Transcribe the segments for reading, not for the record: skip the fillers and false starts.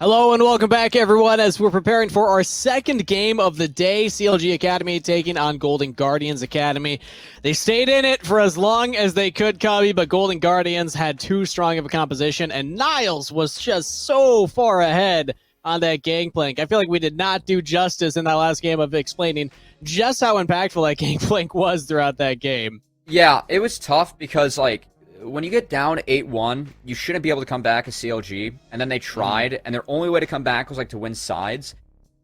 Hello and welcome back, everyone, as we're preparing for our second game of the day. CLG Academy taking on Golden Guardians Academy. They stayed in it for as long as they could, Cubby, but Golden Guardians had too strong of a composition, and Niles was just so far ahead on that gangplank. I feel like we did not do justice in that last game of explaining just how impactful that gangplank was throughout that game. Yeah, it was tough because, like, when you get down 8-1, you shouldn't be able to come back as CLG, and then they tried, and their only way to come back was, like, to win sides,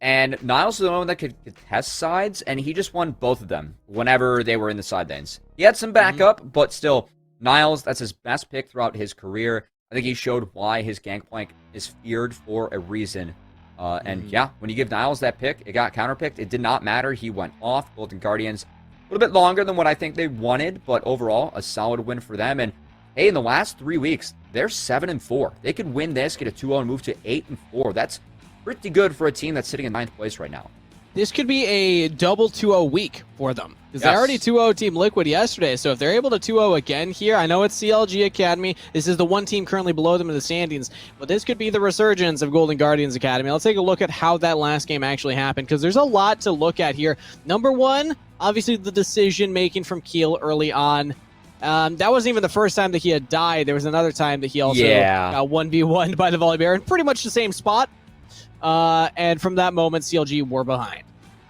and Niles was the only one that could test sides, and he just won both of them whenever they were in the side lanes. He had some backup, but still, Niles, that's his best pick throughout his career. I think he showed why his gangplank is feared for a reason. And yeah, when you give Niles that pick, it got counterpicked. It did not matter. He went off. Golden Guardians, a little bit longer than what I think they wanted, but overall, a solid win for them. And hey, in the last 3 weeks, they're 7-4. They could win this, get a 2-0, and move to 8-4. That's pretty good for a team that's sitting in 9th place right now. This could be a double 2-0 week for them. Because they already 2-0 Team Liquid yesterday, so if they're able to 2-0 again here, I know it's CLG Academy. This is the one team currently below them in the standings, but this could be the resurgence of Golden Guardians Academy. Let's take a look at how that last game actually happened, because there's a lot to look at here. Number one, obviously the decision-making from Keel early on. That wasn't even the first time that he had died. There was another time that he also got 1v1'd by the Volley Bear in pretty much the same spot. And from that moment, CLG were behind.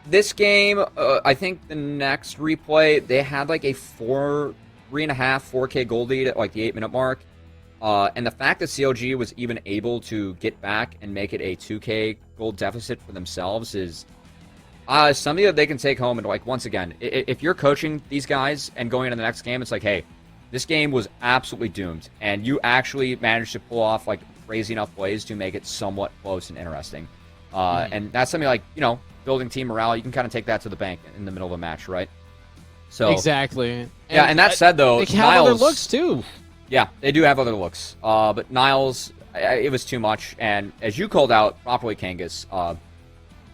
This game, I think the next replay, they had like a 3.5, 4K gold lead at like the 8-minute mark. And the fact that CLG was even able to get back and make it a 2K gold deficit for themselves is something that they can take home. And like, once again, if you're coaching these guys and going into the next game, it's like, hey, this game was absolutely doomed. And you actually managed to pull off like crazy enough plays to make it somewhat close and interesting. And that's something like, you know, building team morale. You can kind of take that to the bank in the middle of a match, right? So exactly. Yeah, and that said, though, they have Niles, other looks too. Yeah, they do have other looks. But Niles, it was too much. And as you called out properly, Kangas,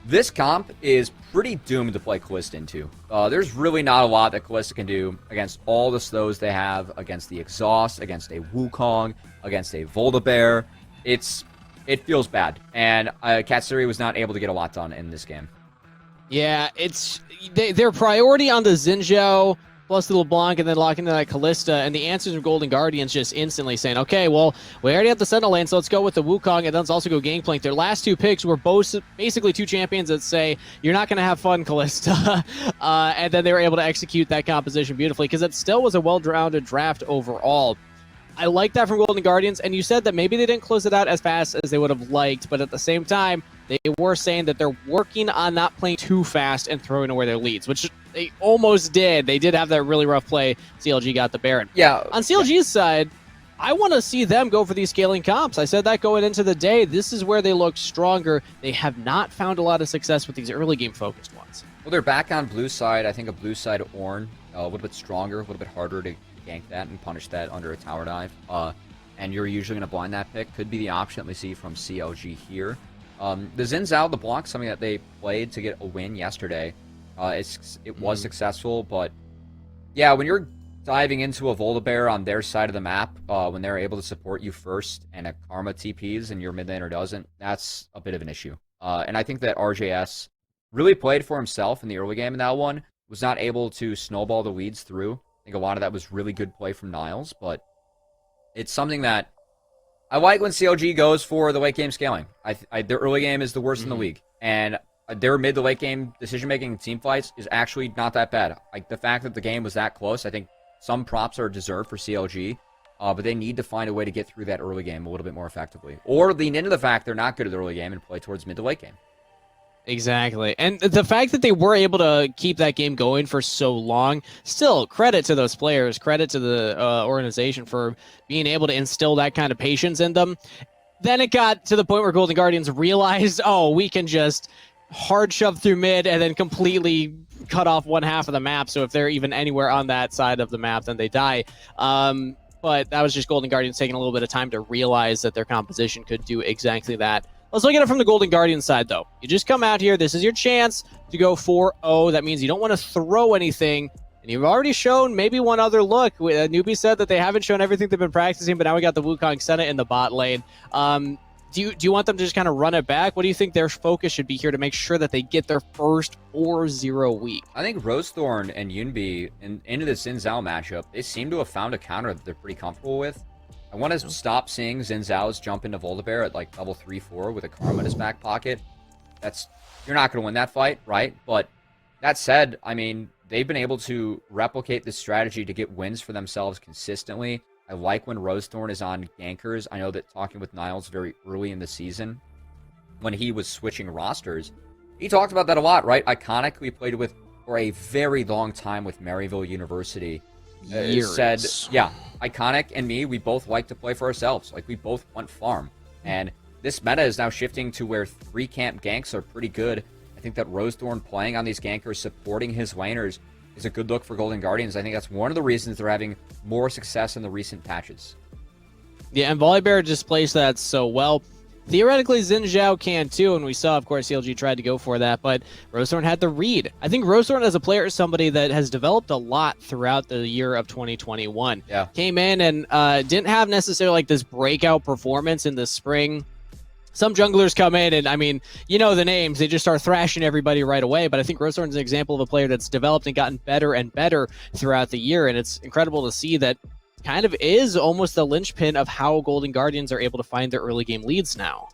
this comp is pretty doomed to play Kalista into. There's really not a lot that Kalista can do against all the slows they have, against the Exhaust, against a Wukong, against a Voldabear. It feels bad. And Katsuri was not able to get a lot done in this game. Yeah, it's their priority on the Xinjiao plus the LeBlanc and then locking into that Kalista, and the answers from Golden Guardians just instantly saying, okay, well, we already have the Sentinel lane, so let's go with the Wukong, and then let's also go Gangplank. Their last two picks were both basically two champions that say, you're not going to have fun, Kalista. And then they were able to execute that composition beautifully, because it still was a well-rounded draft overall. I like that from Golden Guardians, and you said that maybe they didn't close it out as fast as they would have liked, but at the same time, they were saying that they're working on not playing too fast and throwing away their leads, which they almost did. They did have that really rough play. CLG got the Baron. Yeah. On CLG's side, I want to see them go for these scaling comps. I said that going into the day. This is where they look stronger. They have not found a lot of success with these early game focused ones. Well, they're back on blue side. I think a blue side Ornn, a little bit stronger, a little bit harder to gank that and punish that under a tower dive. And you're usually going to blind that pick. Could be the option that we see from CLG here. The Xin Zhao, the block, something that they played to get a win yesterday. It was successful, but yeah, when you're diving into a Voldabear on their side of the map, when they're able to support you first and a Karma TPs and your mid laner doesn't, that's a bit of an issue. And I think that RJS really played for himself in the early game in that one, was not able to snowball the leads through. I think a lot of that was really good play from Niles, but it's something that I like when CLG goes for the late game scaling. Their early game is the worst in the league, and their mid to late game decision making team fights is actually not that bad. Like the fact that the game was that close, I think some props are deserved for CLG, but they need to find a way to get through that early game a little bit more effectively, or lean into the fact they're not good at the early game and play towards mid to late game. Exactly. And the fact that they were able to keep that game going for so long, still credit to those players, credit to the organization for being able to instill that kind of patience in them. Then it got to the point where Golden Guardians realized, oh, we can just hard shove through mid and then completely cut off one half of the map. So if they're even anywhere on that side of the map, then they die. But that was just Golden Guardians taking a little bit of time to realize that their composition could do exactly that. Let's look at it from the Golden Guardian side, though. You just come out here. This is your chance to go 4-0. That means you don't want to throw anything. And you've already shown maybe one other look. Newbie said that they haven't shown everything they've been practicing, but now we got the Wukong Senate in the bot lane. Do you want them to just kind of run it back? What do you think their focus should be here to make sure that they get their first 4-0 week? I think Rosethorn and Yunbi into the Xin Zhao matchup, they seem to have found a counter that they're pretty comfortable with. I want to stop seeing Xin Zhao's jump into Volibear at like level 3-4 with a Karma in his back pocket. You're not going to win that fight, right? But that said, I mean, they've been able to replicate this strategy to get wins for themselves consistently. I like when Rosethorn is on gankers. I know that talking with Niles very early in the season, when he was switching rosters, he talked about that a lot, right? Iconic, we played with for a very long time with Maryville University. Said, yeah, Iconic and me, we both like to play for ourselves. Like, we both want farm. And this meta is now shifting to where 3-camp ganks are pretty good. I think that Rosethorn playing on these gankers, supporting his laners, is a good look for Golden Guardians. I think that's one of the reasons they're having more success in the recent patches. Yeah, and Volibear displays that so well. Theoretically, Xin Zhao can too, and we saw, of course, CLG tried to go for that, but Rosethorn had the read. I think Rosethorn as a player is somebody that has developed a lot throughout the year of 2021. Yeah. Came in and didn't have necessarily like this breakout performance in the spring. Some junglers come in and, I mean, you know the names. They just start thrashing everybody right away. But I think Rosethorn's an example of a player that's developed and gotten better and better throughout the year. And it's incredible to see that kind of is almost the linchpin of how Golden Guardians are able to find their early game leads now.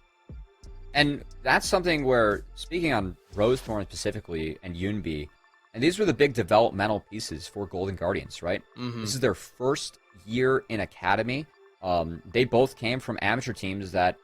And that's something where, speaking on Rosethorn specifically and Yunbi, and these were the big developmental pieces for Golden Guardians, right? Mm-hmm. This is their first year in Academy. They both came from amateur teams that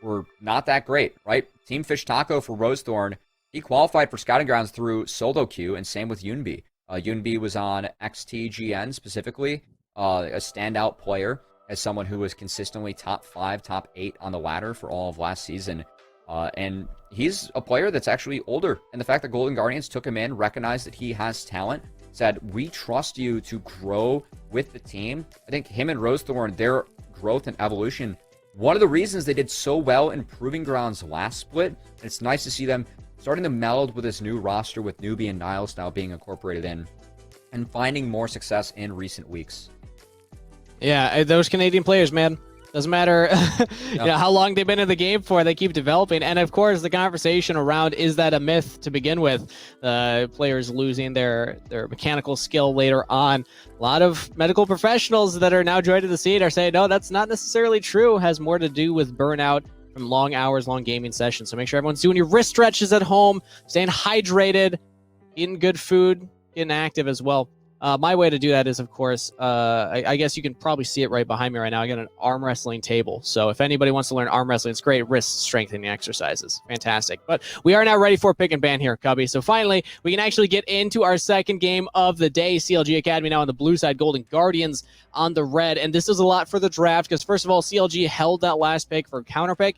were not that great, right? Team Fish Taco for Rosethorn, he qualified for Scouting Grounds through solo queue, and same with Yunbi. Yunbi was on XTGN specifically, a standout player as someone who was consistently top 5, top 8 on the ladder for all of last season. And he's a player that's actually older. And the fact that Golden Guardians took him in, recognized that he has talent, said, we trust you to grow with the team. I think him and Rosethorn, their growth and evolution, one of the reasons they did so well in Proving Grounds last split, and it's nice to see them starting to meld with this new roster with Newbie and Niles now being incorporated in, and finding more success in recent weeks. Yeah, those Canadian players, man. Doesn't matter you know, how long they've been in the game for, they keep developing. And of course, the conversation around, is that a myth to begin with? Players losing their mechanical skill later on. A lot of medical professionals that are now joining the scene are saying, no, that's not necessarily true. It has more to do with burnout from long hours, long gaming sessions. So make sure everyone's doing your wrist stretches at home, staying hydrated, eating good food, getting active as well. My way to do that is, of course, I guess you can probably see it right behind me right now. I got an arm wrestling table. So if anybody wants to learn arm wrestling, it's great wrist strengthening exercises. Fantastic. But we are now ready for pick and ban here, Cubby. So finally, we can actually get into our second game of the day. CLG Academy now on the blue side, Golden Guardians on the red. And this is a lot for the draft because, first of all, CLG held that last pick for counter pick.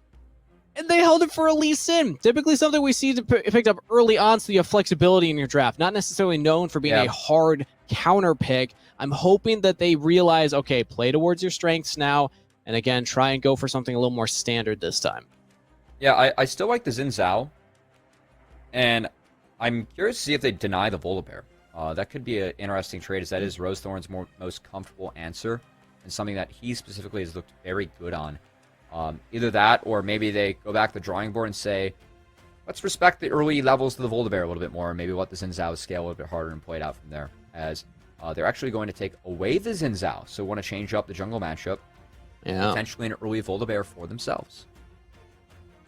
And they held it for a Lee Sin. Typically something we see picked up early on, so you have flexibility in your draft. Not necessarily known for being a hard counter pick. I'm hoping that they realize, okay, play towards your strengths now, and again, try and go for something a little more standard this time. Yeah, I still like the Xin Zhao, and I'm curious to see if they deny the Volibear. That could be an interesting trade, as that is Rosethorn's most comfortable answer, and something that he specifically has looked very good on. Either that, or maybe they go back to the drawing board and say, let's respect the early levels of the Volibear a little bit more, and maybe let the Xin Zhao scale a little bit harder and play it out from there. As they're actually going to take away the Xin Zhao, so want to change up the jungle matchup, potentially an early Volibear for themselves.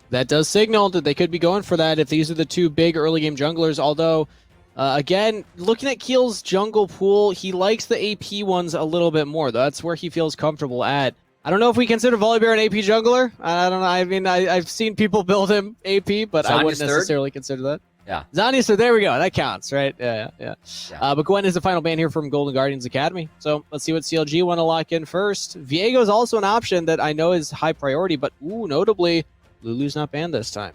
That does signal that they could be going for that if these are the two big early game junglers, although again, looking at Keel's jungle pool, he likes the AP ones a little bit more. That's where he feels comfortable at. I don't know if we consider Volibear an AP jungler. I don't know. I mean, I've seen people build him AP, but I wouldn't necessarily consider that. Yeah. Zanya, so there we go. That counts, right? Yeah. But Gwen is the final ban here from Golden Guardians Academy. So let's see what CLG want to lock in first. Viego is also an option that I know is high priority, but notably, Lulu's not banned this time.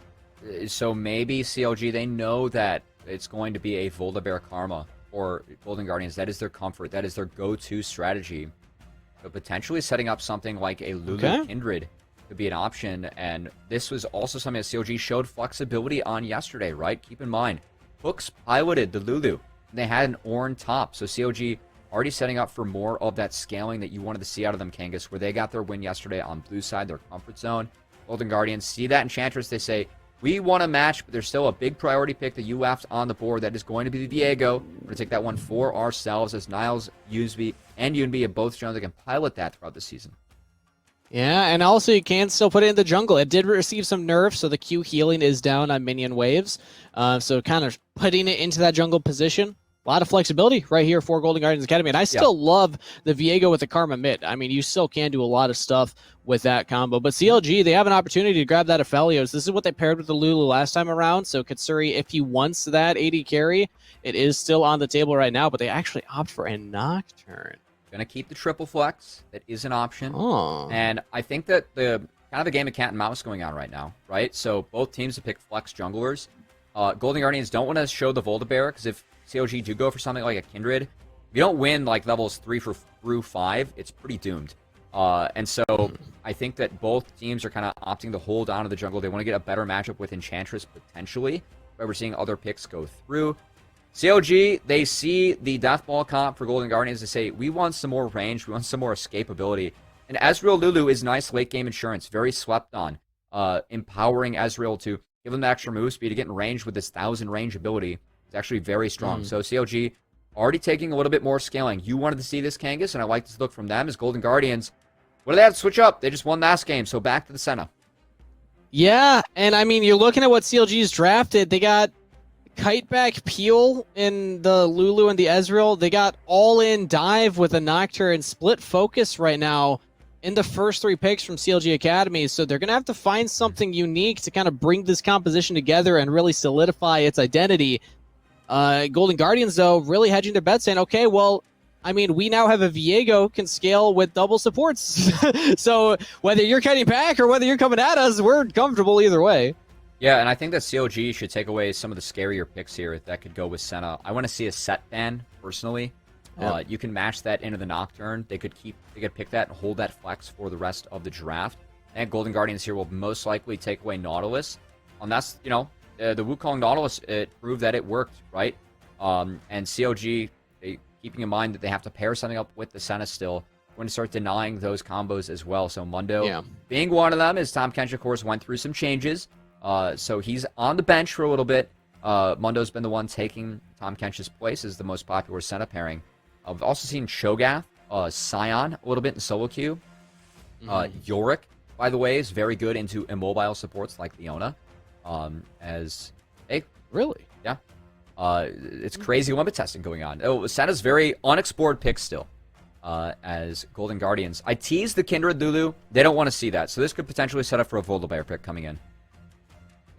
So maybe CLG, they know that it's going to be a Volibear Karma or Golden Guardians. That is their comfort. That is their go-to strategy. So potentially setting up something like a Lulu Kindred could be an option. And this was also something that CLG showed flexibility on yesterday, right? Keep in mind, Hooks piloted the Lulu. They had an Ornn top. So CLG already setting up for more of that scaling that you wanted to see out of them, Kangas, where they got their win yesterday on blue side, their comfort zone. Golden Guardians see that Enchantress. They say, we want a match, but there's still a big priority pick that you left on the board. That is going to be the Viego. We're going to take that one for ourselves, as Niles, Usby, and Yunbi have both shown they can pilot that throughout the season. Yeah, and also you can still put it in the jungle. It did receive some nerfs, so the Q healing is down on minion waves. So kind of putting it into that jungle position. A lot of flexibility right here for Golden Guardians Academy. And I still love the Viego with the Karma mid. I mean, you still can do a lot of stuff with that combo. But CLG, they have an opportunity to grab that Aphelios. This is what they paired with the Lulu last time around. So Katsuri, if he wants that AD carry, it is still on the table right now. But they actually opt for a Nocturne. Going to keep the triple flex. That is an option. Oh. And I think that the kind of a game of cat and mouse going on right now, right? So both teams have picked flex junglers. Golden Guardians don't want to show the Volta-Bear, because if CLG do go for something like a Kindred, if you don't win like levels 3 through 5, it's pretty doomed. And so I think that both teams are kind of opting to hold on to the jungle. They want to get a better matchup with Enchantress potentially, but we're seeing other picks go through. CLG, they see the Deathball comp for Golden Guardians. They say, we want some more range, we want some more escapability. And Ezreal Lulu is nice late game insurance, very slept on, empowering Ezreal to give them the extra move speed to get in range with this 1000 range ability. It's actually very strong. So CLG already taking a little bit more scaling. You wanted to see this, Kangas, and I like this look from them as Golden Guardians. What do they have to switch up? They just won last game, so back to the Senna. Yeah, and I mean, you're looking at what CLG's drafted. They got Kiteback Peel in the Lulu and the Ezreal. They got all-in dive with a Nocturne and split focus right now in the first 3 picks from CLG Academy. So they're going to have to find something unique to kind of bring this composition together and really solidify its identity. Golden Guardians, though, really hedging their bet, saying, okay, well, I mean, we now have a Viego can scale with double supports. So whether you're cutting back or whether you're coming at us, we're comfortable either way. Yeah, and I think that CLG should take away some of the scarier picks here that could go with Senna. I want to see a set ban, personally. Yep. You can match that into the Nocturne. They could pick that and hold that flex for the rest of the draft. And Golden Guardians here will most likely take away Nautilus. And that's, you know, the Wukong Nautilus, it proved that it worked, right? And CLG, keeping in mind that they have to pair something up with the Senna still, going to start denying those combos as well. So Mundo being one of them, as Tom Kench, of course, went through some changes. So he's on the bench for a little bit. Mundo's been the one taking Tom Kench's place as the most popular Senna pairing. I've also seen Cho'Gath, Scion a little bit in solo queue. Yorick, by the way, is very good into immobile supports like Leona. Really? Yeah. It's crazy limit testing going on. Oh, Senna's very unexplored pick still. As Golden Guardians. I teased the Kindred Lulu. They don't want to see that. So this could potentially set up for a Volta-Bear pick coming in.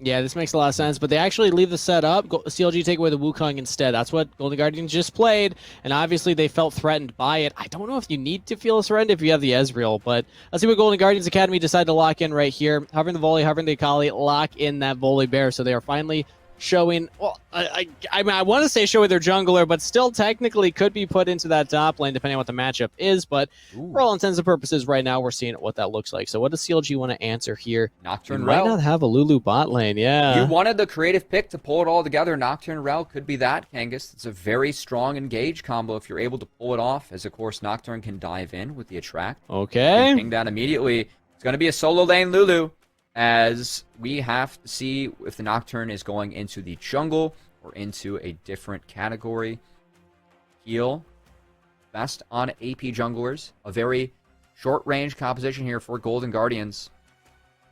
Yeah, this makes a lot of sense, but they actually leave the set up. CLG take away the Wukong instead. That's what Golden Guardians just played, and obviously they felt threatened by it. I don't know if you need to feel threatened if you have the Ezreal, but let's see what Golden Guardians Academy decide to lock in right here. Hovering the volley, hovering the Akali, lock in that volley bear. So they are finally showing, well, I mean, I want to say showing their jungler, but still technically could be put into that top lane depending on what the matchup is. But for all intents and purposes, right now we're seeing what that looks like. So what does CLG want to answer here? Nocturne Rel. Might not have a Lulu bot lane, yeah. You wanted the creative pick to pull it all together. Nocturne Rel could be that, Kangas. It's a very strong engage combo if you're able to pull it off, as of course Nocturne can dive in with the attract. Okay. Ping down immediately. It's going to be a solo lane Lulu, as we have to see if the Nocturne is going into the jungle or into a different category. Heal. Best on AP junglers. A very short-range composition here for Golden Guardians,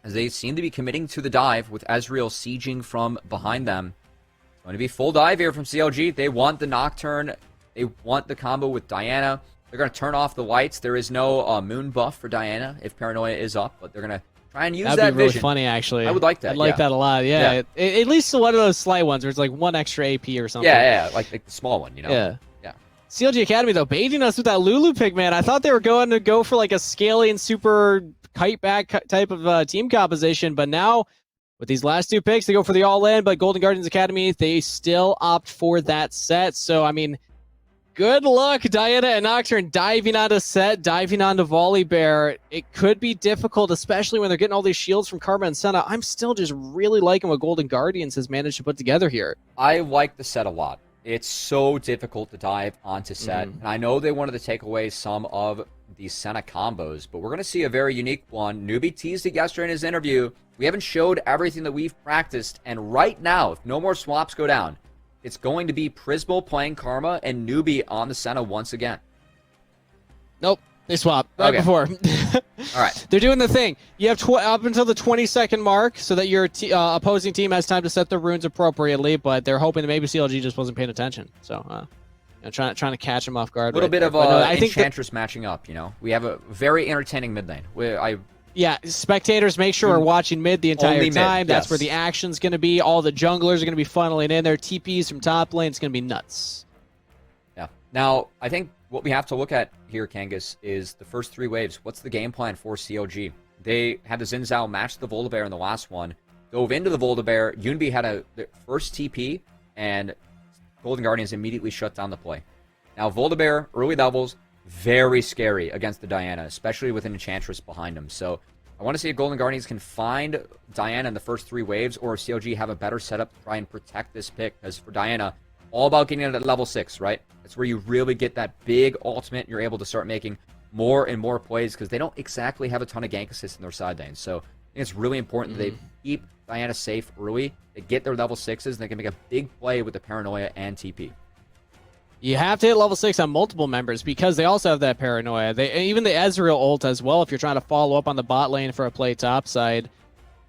as they seem to be committing to the dive with Ezreal sieging from behind them. It's going to be full dive here from CLG. They want the Nocturne. They want the combo with Diana. They're going to turn off the lights. There is no moon buff for Diana if Paranoia is up, but they're going to try and use That'd that be really vision. funny, actually. I would like that. I'd like that a lot. Yeah. At least one of those slight ones where it's like 1 extra AP or something. Yeah, like the small one, you know? Yeah. Yeah. CLG Academy, though, baiting us with that Lulu pick, man. I thought they were going to go for like a scaling super kite back type of team composition, but now with these last 2 picks, they go for the all-in, but Golden Guardians Academy, they still opt for that set. So, I mean, good luck, Diana and Nocturne, diving onto set, diving onto Volley Bear. It could be difficult, especially when they're getting all these shields from Karma and Senna. I'm still just really liking what Golden Guardians has managed to put together here. I like the set a lot. It's so difficult to dive onto set. And I know they wanted to take away some of these Senna combos, but we're going to see a very unique one. Newbie teased it yesterday in his interview. We haven't showed everything that we've practiced, and right now, if no more swaps go down, it's going to be Prismal playing Karma and Newbie on the Senna once again. Nope. They swap right before. All right. They're doing the thing. You have up until the 20-second mark so that your opposing team has time to set the runes appropriately, but they're hoping that maybe CLG just wasn't paying attention. So, trying to catch them off guard. A little bit there. of I think Enchantress matching up, you know. We have a very entertaining mid lane. Yeah, spectators, make sure we're watching mid the entire Only time. mid, That's yes. where the action's going to be. All the junglers are going to be funneling in there. TPs from top lane. It's going to be nuts. Yeah. Now, I think what we have to look at here, Kangas, is the first 3 waves. What's the game plan for CLG? They had the Xin Zhao match the Volibear in the last one, dove into the Volibear. Yunbi had the first TP, and Golden Guardians immediately shut down the play. Now, Volibear, early levels, very scary against the Diana, especially with an Enchantress behind him. So I want to see if Golden Guardians can find Diana in the first 3 waves, or if CLG have a better setup to try and protect this pick. Because for Diana, all about getting it at level 6, right? That's where you really get that big ultimate, and you're able to start making more and more plays, because they don't exactly have a ton of gank assists in their side lane. So I think it's really important that they keep Diana safe early, they get their level 6s, and they can make a big play with the Paranoia and TP. You have to hit level 6 on multiple members because they also have that paranoia. Even the Ezreal ult as well, if you're trying to follow up on the bot lane for a play topside.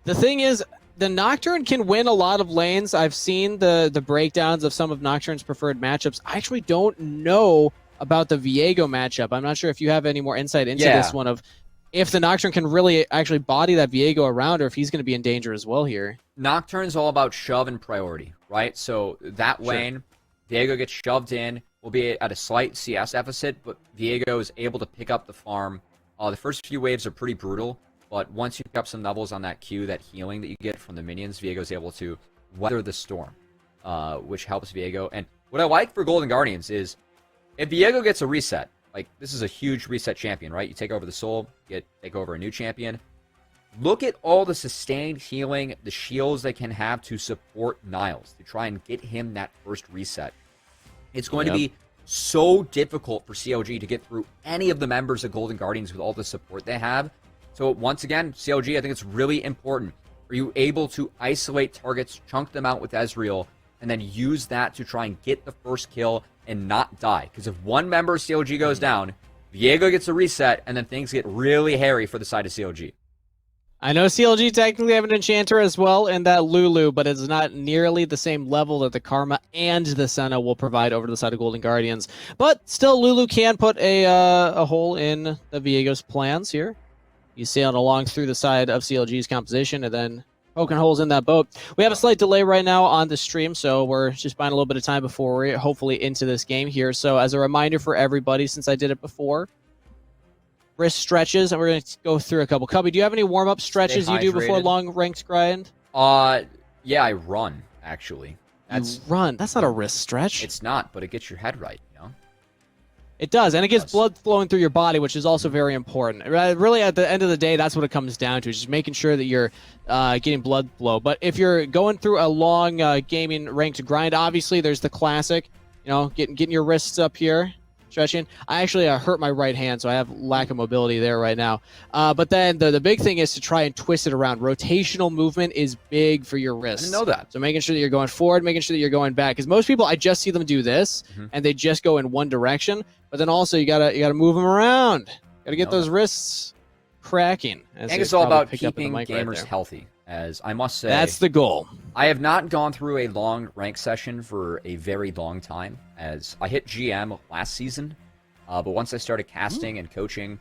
The thing is, the Nocturne can win a lot of lanes. I've seen the breakdowns of some of Nocturne's preferred matchups. I actually don't know about the Viego matchup. I'm not sure if you have any more insight into this one of if the Nocturne can really actually body that Viego around, or if he's going to be in danger as well here. Nocturne's all about shove and priority, right? So that lane, Viego gets shoved in, will be at a slight CS deficit, but Viego is able to pick up the farm. The first few waves are pretty brutal, but once you pick up some levels on that Q, that healing that you get from the minions, Viego is able to weather the storm, which helps Viego. And what I like for Golden Guardians is if Viego gets a reset, like this is a huge reset champion, right? You take over the soul, take over a new champion. Look at all the sustained healing, the shields they can have to support Niles, to try and get him that first reset. It's going to be so difficult for CLG to get through any of the members of Golden Guardians with all the support they have. So once again, CLG, I think it's really important. Are you able to isolate targets, chunk them out with Ezreal, and then use that to try and get the first kill and not die? Because if one member of CLG goes down, Viego gets a reset, and then things get really hairy for the side of CLG. I know CLG technically have an Enchanter as well in that Lulu, but it's not nearly the same level that the Karma and the Senna will provide over the side of Golden Guardians. But still, Lulu can put a hole in the Viego's plans here. You sailed along through the side of CLG's composition and then poking holes in that boat. We have a slight delay right now on the stream, so we're just buying a little bit of time before we're hopefully into this game here. So as a reminder for everybody, since I did it before, wrist stretches, and we're going to go through a couple. Cubby, do you have any warm-up stretches you do before long ranked grind? Yeah, I run, actually. You run? That's not a wrist stretch. It's not, but it gets your head right, you know? It does, and it gets blood flowing through your body, which is also very important. Really, at the end of the day, that's what it comes down to, just making sure that you're getting blood flow. But if you're going through a long gaming ranked grind, obviously there's the classic, you know, getting your wrists up here, stretching. I actually hurt my right hand, so I have lack of mobility there right now. But then the big thing is to try and twist it around. Rotational movement is big for your wrists. I didn't know that. So making sure that you're going forward, making sure that you're going back. Because most people, I just see them do this, and they just go in one direction. But then also you gotta move them around. Gotta get those wrists cracking. I think it's all about keeping gamers healthy. As I must say, that's the goal. I have not gone through a long rank session for a very long time, as I hit GM last season. But once I started casting and coaching,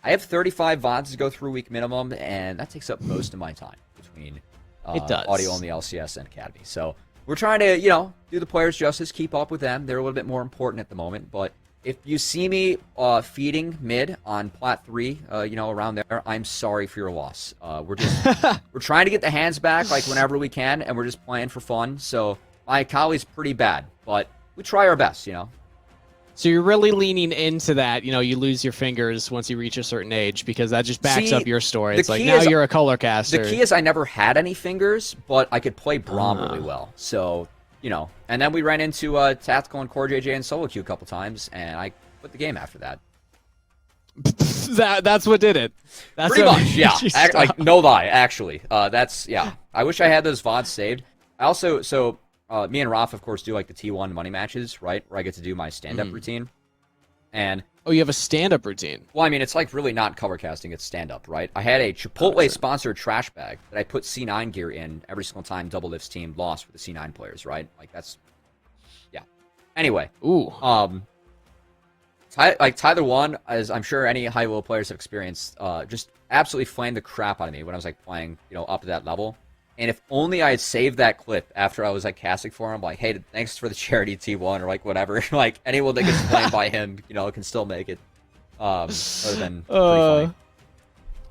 I have 35 VODs to go through week minimum, and that takes up most of my time between audio on the LCS and Academy. So we're trying to, you know, do the players justice, keep up with them. They're a little bit more important at the moment, but if you see me feeding mid on Plat 3, you know, around there, I'm sorry for your loss. We're trying to get the hands back like whenever we can, and we're just playing for fun. So my Kali's pretty bad, but we try our best, you know. So you're really leaning into that, you know, you lose your fingers once you reach a certain age, because that just backs up your story. It's like, now you're a color caster. The key is I never had any fingers, but I could play Braum really well. So, you know, and then we ran into Tactical and Core JJ and Solo Q a couple times, and I quit the game after that. That's what did it. That's Pretty what much, made yeah. you Like stop. no lie, actually. That's yeah. I wish I had those VODs saved. I also me and Raf of course do like the T1 money matches, right? Where I get to do my stand-up routine. And Oh, you have a stand-up routine. well, I mean, it's like really not cover casting, it's stand-up, right? I had a Chipotle sponsored trash bag that I put C9 gear in every single time Double Lift's team lost for the C9 players, right? Like that's yeah. Anyway, Ooh. Tyler 1, as I'm sure any high-level players have experienced, just absolutely flamed the crap out of me when I was like playing, up to that level. And if only I had saved that clip after I was like casting for him, like, hey, thanks for the charity T1 or like whatever. Like anyone that gets flamed by him, can still make it. That would have been pretty funny.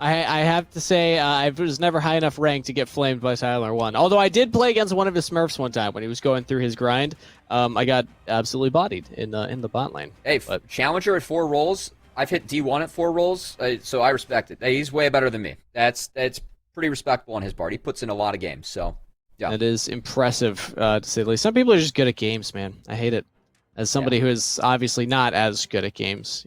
I have to say, I was never high enough rank to get flamed by Tyler 1. Although I did play against one of his Smurfs one time when he was going through his grind. I got absolutely bodied in the bot lane. Hey, but Challenger at 4 rolls. I've hit D1 at 4 rolls, so I respect it. Hey, he's way better than me. That's pretty respectable on his part. He puts in a lot of games, so yeah. It is impressive, to say the least. Some people are just good at games, man. I hate it. As somebody who is obviously not as good at games,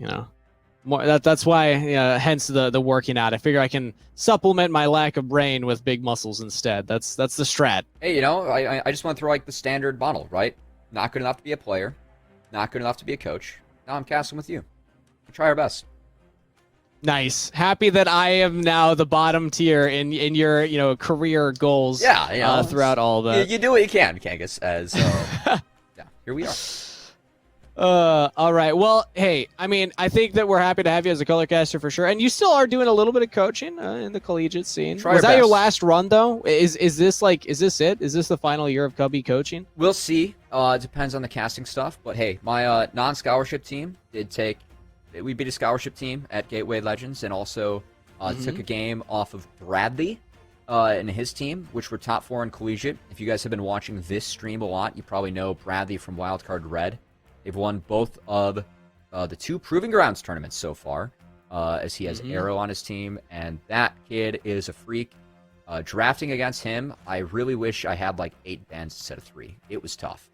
that's why, hence the working out. I figure I can supplement my lack of brain with big muscles instead. That's the strat. Hey, I just want to throw like the standard model, right? Not good enough to be a player, not good enough to be a coach. Now I'm casting with you. We try our best. Nice. Happy that I am now the bottom tier in your career goals. Yeah, throughout all that. You do what you can, Kangas. As yeah, here we are. All right. Well, hey, I mean, I think that we're happy to have you as a color caster for sure, and you still are doing a little bit of coaching in the collegiate scene. Try Was our that your best. last run though? Is this it? Is this the final year of Cubby coaching? We'll see. It depends on the casting stuff. But hey, my non-scholarship team we beat a scholarship team at Gateway Legends, and also took a game off of Bradley and his team, which were top 4 in collegiate. If you guys have been watching this stream a lot, you probably know Bradley from Wildcard Red. They've won both of the 2 Proving Grounds tournaments so far, as he has Arrow on his team, and that kid is a freak. Drafting against him, I really wish I had like 8 bans instead of 3. It was tough.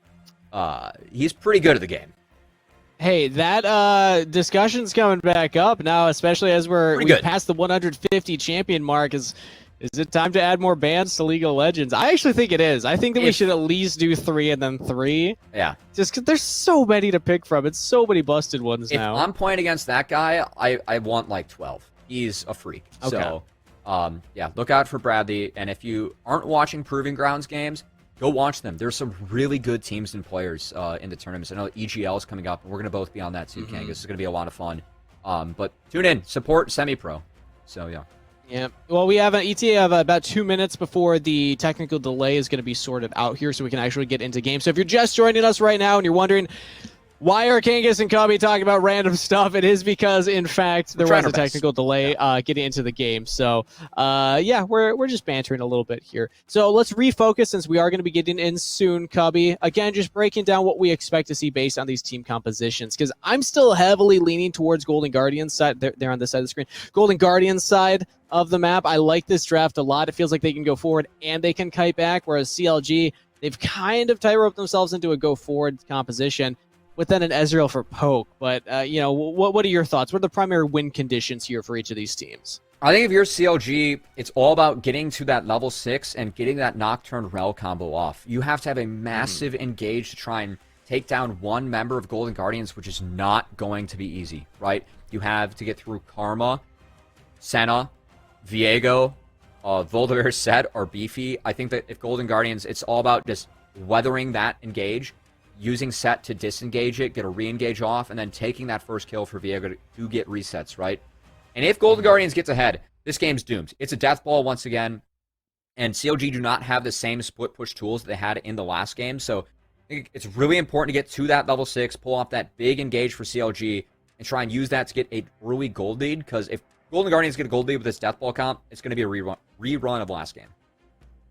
He's pretty good at the game. Hey, that discussion's coming back up now, especially as we passed the 150 champion mark. Is it time to add more bans to League of Legends? I actually think it is. I think that we should at least do 3 and then 3. Yeah. Just because there's so many to pick from. It's so many busted ones now. If I'm playing against that guy, I want like 12. He's a freak. Okay. So, yeah, look out for Bradley. And if you aren't watching Proving Grounds games, go watch them. There's some really good teams and players in the tournaments. I know EGL is coming up, and we're going to both be on that too, Kangas. It's going to be a lot of fun. But tune in, support semi-pro. So, yeah. Yeah. Well, we have an ETA of about 2 minutes before the technical delay is going to be sorted out here, so we can actually get into game. So if you're just joining us right now and you're wondering why are Kangas and Cubby talking about random stuff, it is because, in fact, there was a technical delay getting into the game. So, yeah, we're just bantering a little bit here. So let's refocus since we are going to be getting in soon, Cubby. Again, just breaking down what we expect to see based on these team compositions, because I'm still heavily leaning towards Golden Guardians side. They're on this side of the screen. Golden Guardians side of the map. I like this draft a lot. It feels like they can go forward and they can kite back, whereas CLG, they've kind of tight-roped themselves into a go-forward composition with then an Ezreal for poke. But, what are your thoughts? What are the primary win conditions here for each of these teams? I think if you're CLG, it's all about getting to that level 6 and getting that Nocturne Rel combo off. You have to have a massive engage to try and take down one member of Golden Guardians, which is not going to be easy, right? You have to get through Karma, Senna, Viego, Voldiver, Set, or Beefy. I think that if Golden Guardians, it's all about just weathering that engage, using Set to disengage it, get a re-engage off, and then taking that first kill for Viego to get resets, right? And if Golden Guardians gets ahead, this game's doomed. It's a death ball once again, and CLG do not have the same split push tools that they had in the last game, so I think it's really important to get to that level 6, pull off that big engage for CLG, and try and use that to get a early gold lead, because if Golden Guardians get a gold lead with this death ball comp, it's going to be a rerun of last game.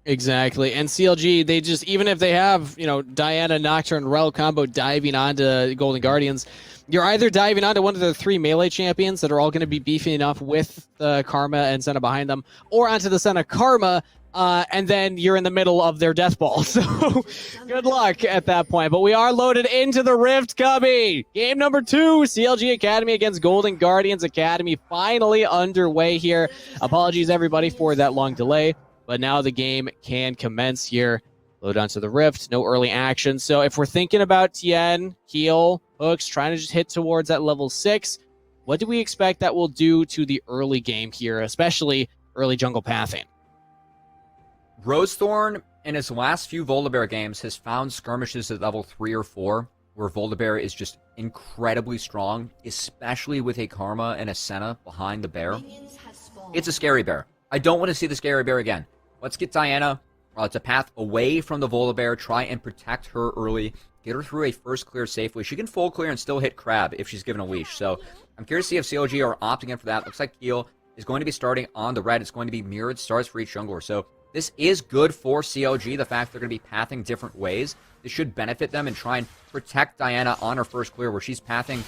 Exactly. And CLG, they just, even if they have, Diana, Nocturne, Rel combo diving onto Golden Guardians, you're either diving onto one of the 3 melee champions that are all going to be beefy enough with Karma and Senna behind them, or onto the Senna Karma and then you're in the middle of their death ball. So good luck at that point. But we are loaded into the Rift, Cubby. Game number 2, CLG Academy against Golden Guardians Academy, finally underway here. Apologies, everybody, for that long delay, but now the game can commence here. Load onto the Rift, no early action. So if we're thinking about Tien, Keel, Hooks, trying to just hit towards that level 6, what do we expect that will do to the early game here, especially early jungle pathing? Rosethorn, in his last few Volibear games, has found skirmishes at level 3 or 4, where Volibear is just incredibly strong, especially with a Karma and a Senna behind the bear. It's a scary bear. I don't want to see the scary bear again. Let's get Diana to path away from the Volibear, try and protect her early, get her through a first clear safely. She can full clear and still hit Crab if she's given a leash. So I'm curious to see if CLG are opting in for that. Looks like Keel is going to be starting on the red. It's going to be mirrored starts for each jungler. So this is good for CLG, the fact they're going to be pathing different ways. This should benefit them and try and protect Diana on her first clear, where she's pathing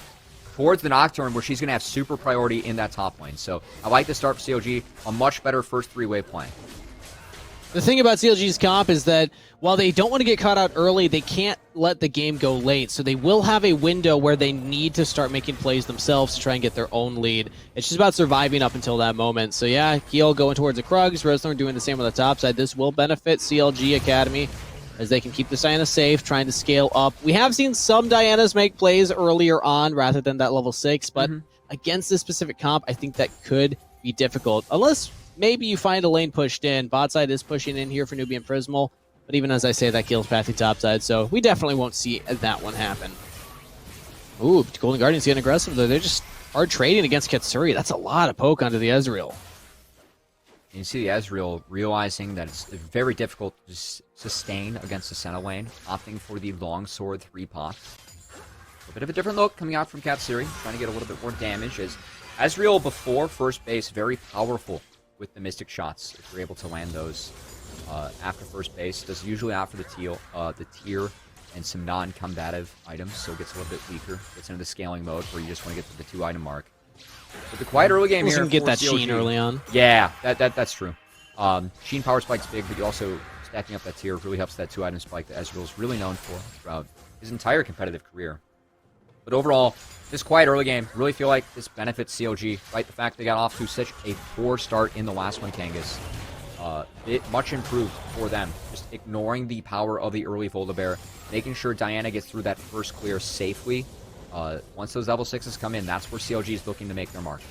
towards the Nocturne, where she's going to have super priority in that top lane. So I like the start for CLG, a much better first 3-wave play. The thing about CLG's comp is that while they don't want to get caught out early, they can't let the game go late. So they will have a window where they need to start making plays themselves to try and get their own lead. It's just about surviving up until that moment. So yeah, Keel going towards the Krugs, Rosethorn doing the same on the top side. This will benefit CLG Academy as they can keep the Diana safe, trying to scale up. We have seen some Dianas make plays earlier on rather than that level 6, but against this specific comp, I think that could be difficult. Unless maybe you find a lane pushed in. Bot side is pushing in here for Nubian and Prismal, but even as I say, that Keel's pathing top side, so we definitely won't see that one happen. Ooh, Golden Guardians getting aggressive, though. They're just hard trading against Katsuri. That's a lot of poke onto the Ezreal. And you see the Ezreal realizing that it's very difficult to sustain against the Senna lane, opting for the longsword 3-pot. A bit of a different look coming out from Katsuri, trying to get a little bit more damage, as Ezreal before first base, very powerful with the Mystic shots, if you're able to land those after first base. Does usually after the tier and some non-combative items, so it gets a little bit weaker. Gets into the scaling mode where you just want to get to the 2-item mark. But the quiet early game here, you can get that CLG, Sheen early on. Yeah, that's true. Sheen power spike's big, but you also stacking up that tier really helps that 2-item spike that Ezreal's really known for throughout his entire competitive career. But overall, this quiet early game, really feel like this benefits CLG, right? The fact they got off to such a poor start in the last one, Kangas. It much improved for them. Just ignoring the power of the early Volibear, making sure Diana gets through that first clear safely. Once those level 6s come in, that's where CLG is looking to make their mark.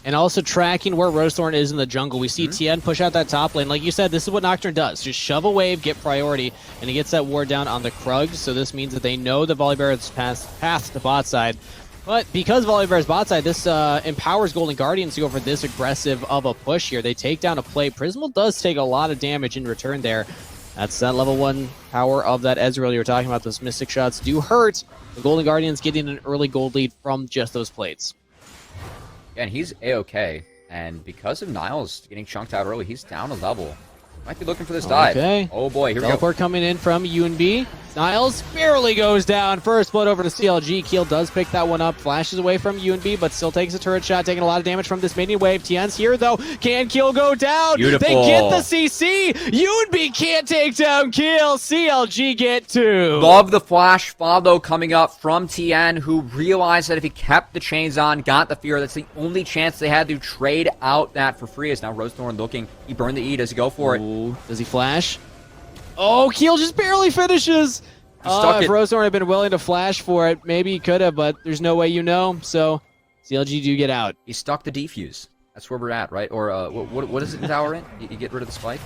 And also tracking where Rosethorn is in the jungle. We see Tien push out that top lane. Like you said, this is what Nocturne does. Just shove a wave, get priority, and he gets that ward down on the Krugs. So this means that they know the Volibear is past the bot side. But because Volibear is bot side, this empowers Golden Guardians to go for this aggressive of a push here. They take down a play. Prismal does take a lot of damage in return there. That's that level 1 power of that Ezreal you were talking about. Those Mystic shots do hurt. The Golden Guardians getting an early gold lead from just those plates. Yeah, and he's A-okay, and because of Niles getting chunked out early, he's down a level. Might be looking for this dive. Okay. Oh boy, here we go. Teleport coming in from UNB. Niles barely goes down. First blood over to CLG. Keel does pick that one up. Flashes away from UNB, but still takes a turret shot, taking a lot of damage from this minion wave. Tien's here, though. Can Keel go down? Beautiful. They get the CC. UNB can't take down Keel. CLG get 2. Love the flash follow coming up from Tien, who realized that if he kept the chains on, got the fear, that's the only chance they had to trade out that for free. Is now Rosethorn looking. He burned the E. Does he go for it? Ooh, does he flash? Oh, Keel just barely finishes. If Rosethorn had been willing to flash for it, maybe he could have, but there's no way you know. So CLG do get out. He stuck the defuse. That's where we're at, right? Or what is it in tower in? You get rid of the spike?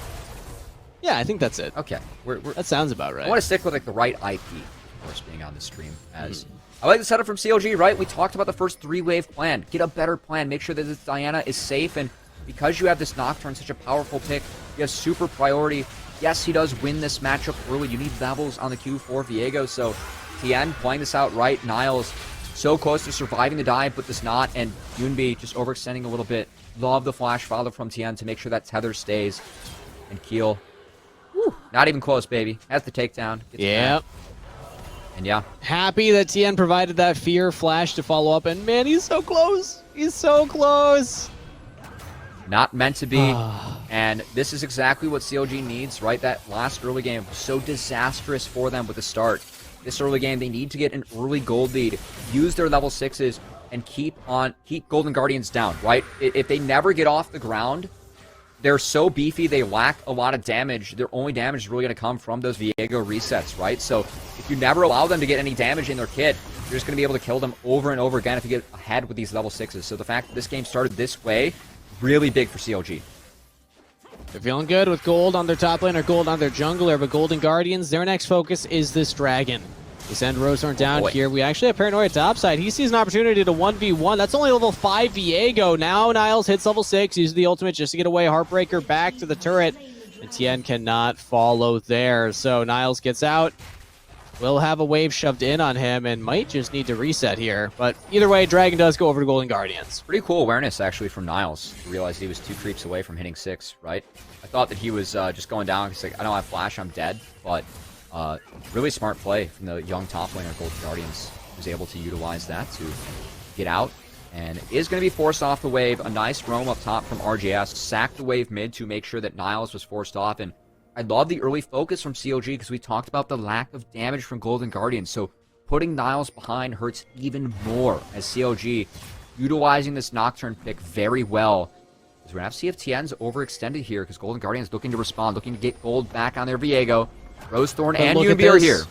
Yeah, I think that's it. Okay. That sounds about right. I want to stick with like the right IP, of course, being on the stream. As I like the setup from CLG, right? We talked about the first 3-wave plan. Get a better plan. Make sure that this Diana is safe, and because you have this Nocturne, such a powerful pick, you have super priority. Yes, he does win this matchup early. You need levels on the queue for Viego, so Tien playing this out right. Niles so close to surviving the dive, but does not, and Yunbi just overextending a little bit. Love the flash follow from Tien to make sure that tether stays. And Keel, not even close, baby. Has the takedown. Yeah. And yeah. Happy that Tien provided that fear flash to follow up, and man, he's so close. He's so close. Not meant to be. And this is exactly what CLG needs, right? That last early game was so disastrous for them with the start. This early game, they need to get an early gold lead, use their level 6s, and keep Golden Guardians down, right? If they never get off the ground, they're so beefy, they lack a lot of damage. Their only damage is really going to come from those Viego resets, right? So if you never allow them to get any damage in their kit, you're just going to be able to kill them over and over again if you get ahead with these level 6s. So the fact that this game started this way, really big for CLG. They're feeling good with gold on their top lane or gold on their jungler, but Golden Guardians, their next focus is this dragon. We send Rosethorn down here. We actually have Paranoia topside. He sees an opportunity to 1v1. That's only level 5 Viego. Now Niles hits level 6, uses the ultimate just to get away. Heartbreaker back to the turret. And Tien cannot follow there. So Niles gets out. Will have a wave shoved in on him and might just need to reset here. But either way, Dragon does go over to Golden Guardians. Pretty cool awareness, actually, from Niles. He realized he was 2 creeps away from hitting 6, right? I thought that he was just going down. He's like, I don't have flash, I'm dead. But really smart play from the young top laner, Golden Guardians. He was able to utilize that to get out. And is going to be forced off the wave. A nice roam up top from RGS. Sacked the wave mid to make sure that Niles was forced off. And I love the early focus from CLG because we talked about the lack of damage from Golden Guardians. So putting Niles behind hurts even more as CLG utilizing this Nocturne pick very well. Because we're going to have to see if Tien's overextended here because Golden Guardians looking to respond, looking to get gold back on their Viego. Rosethorn and UNB are here.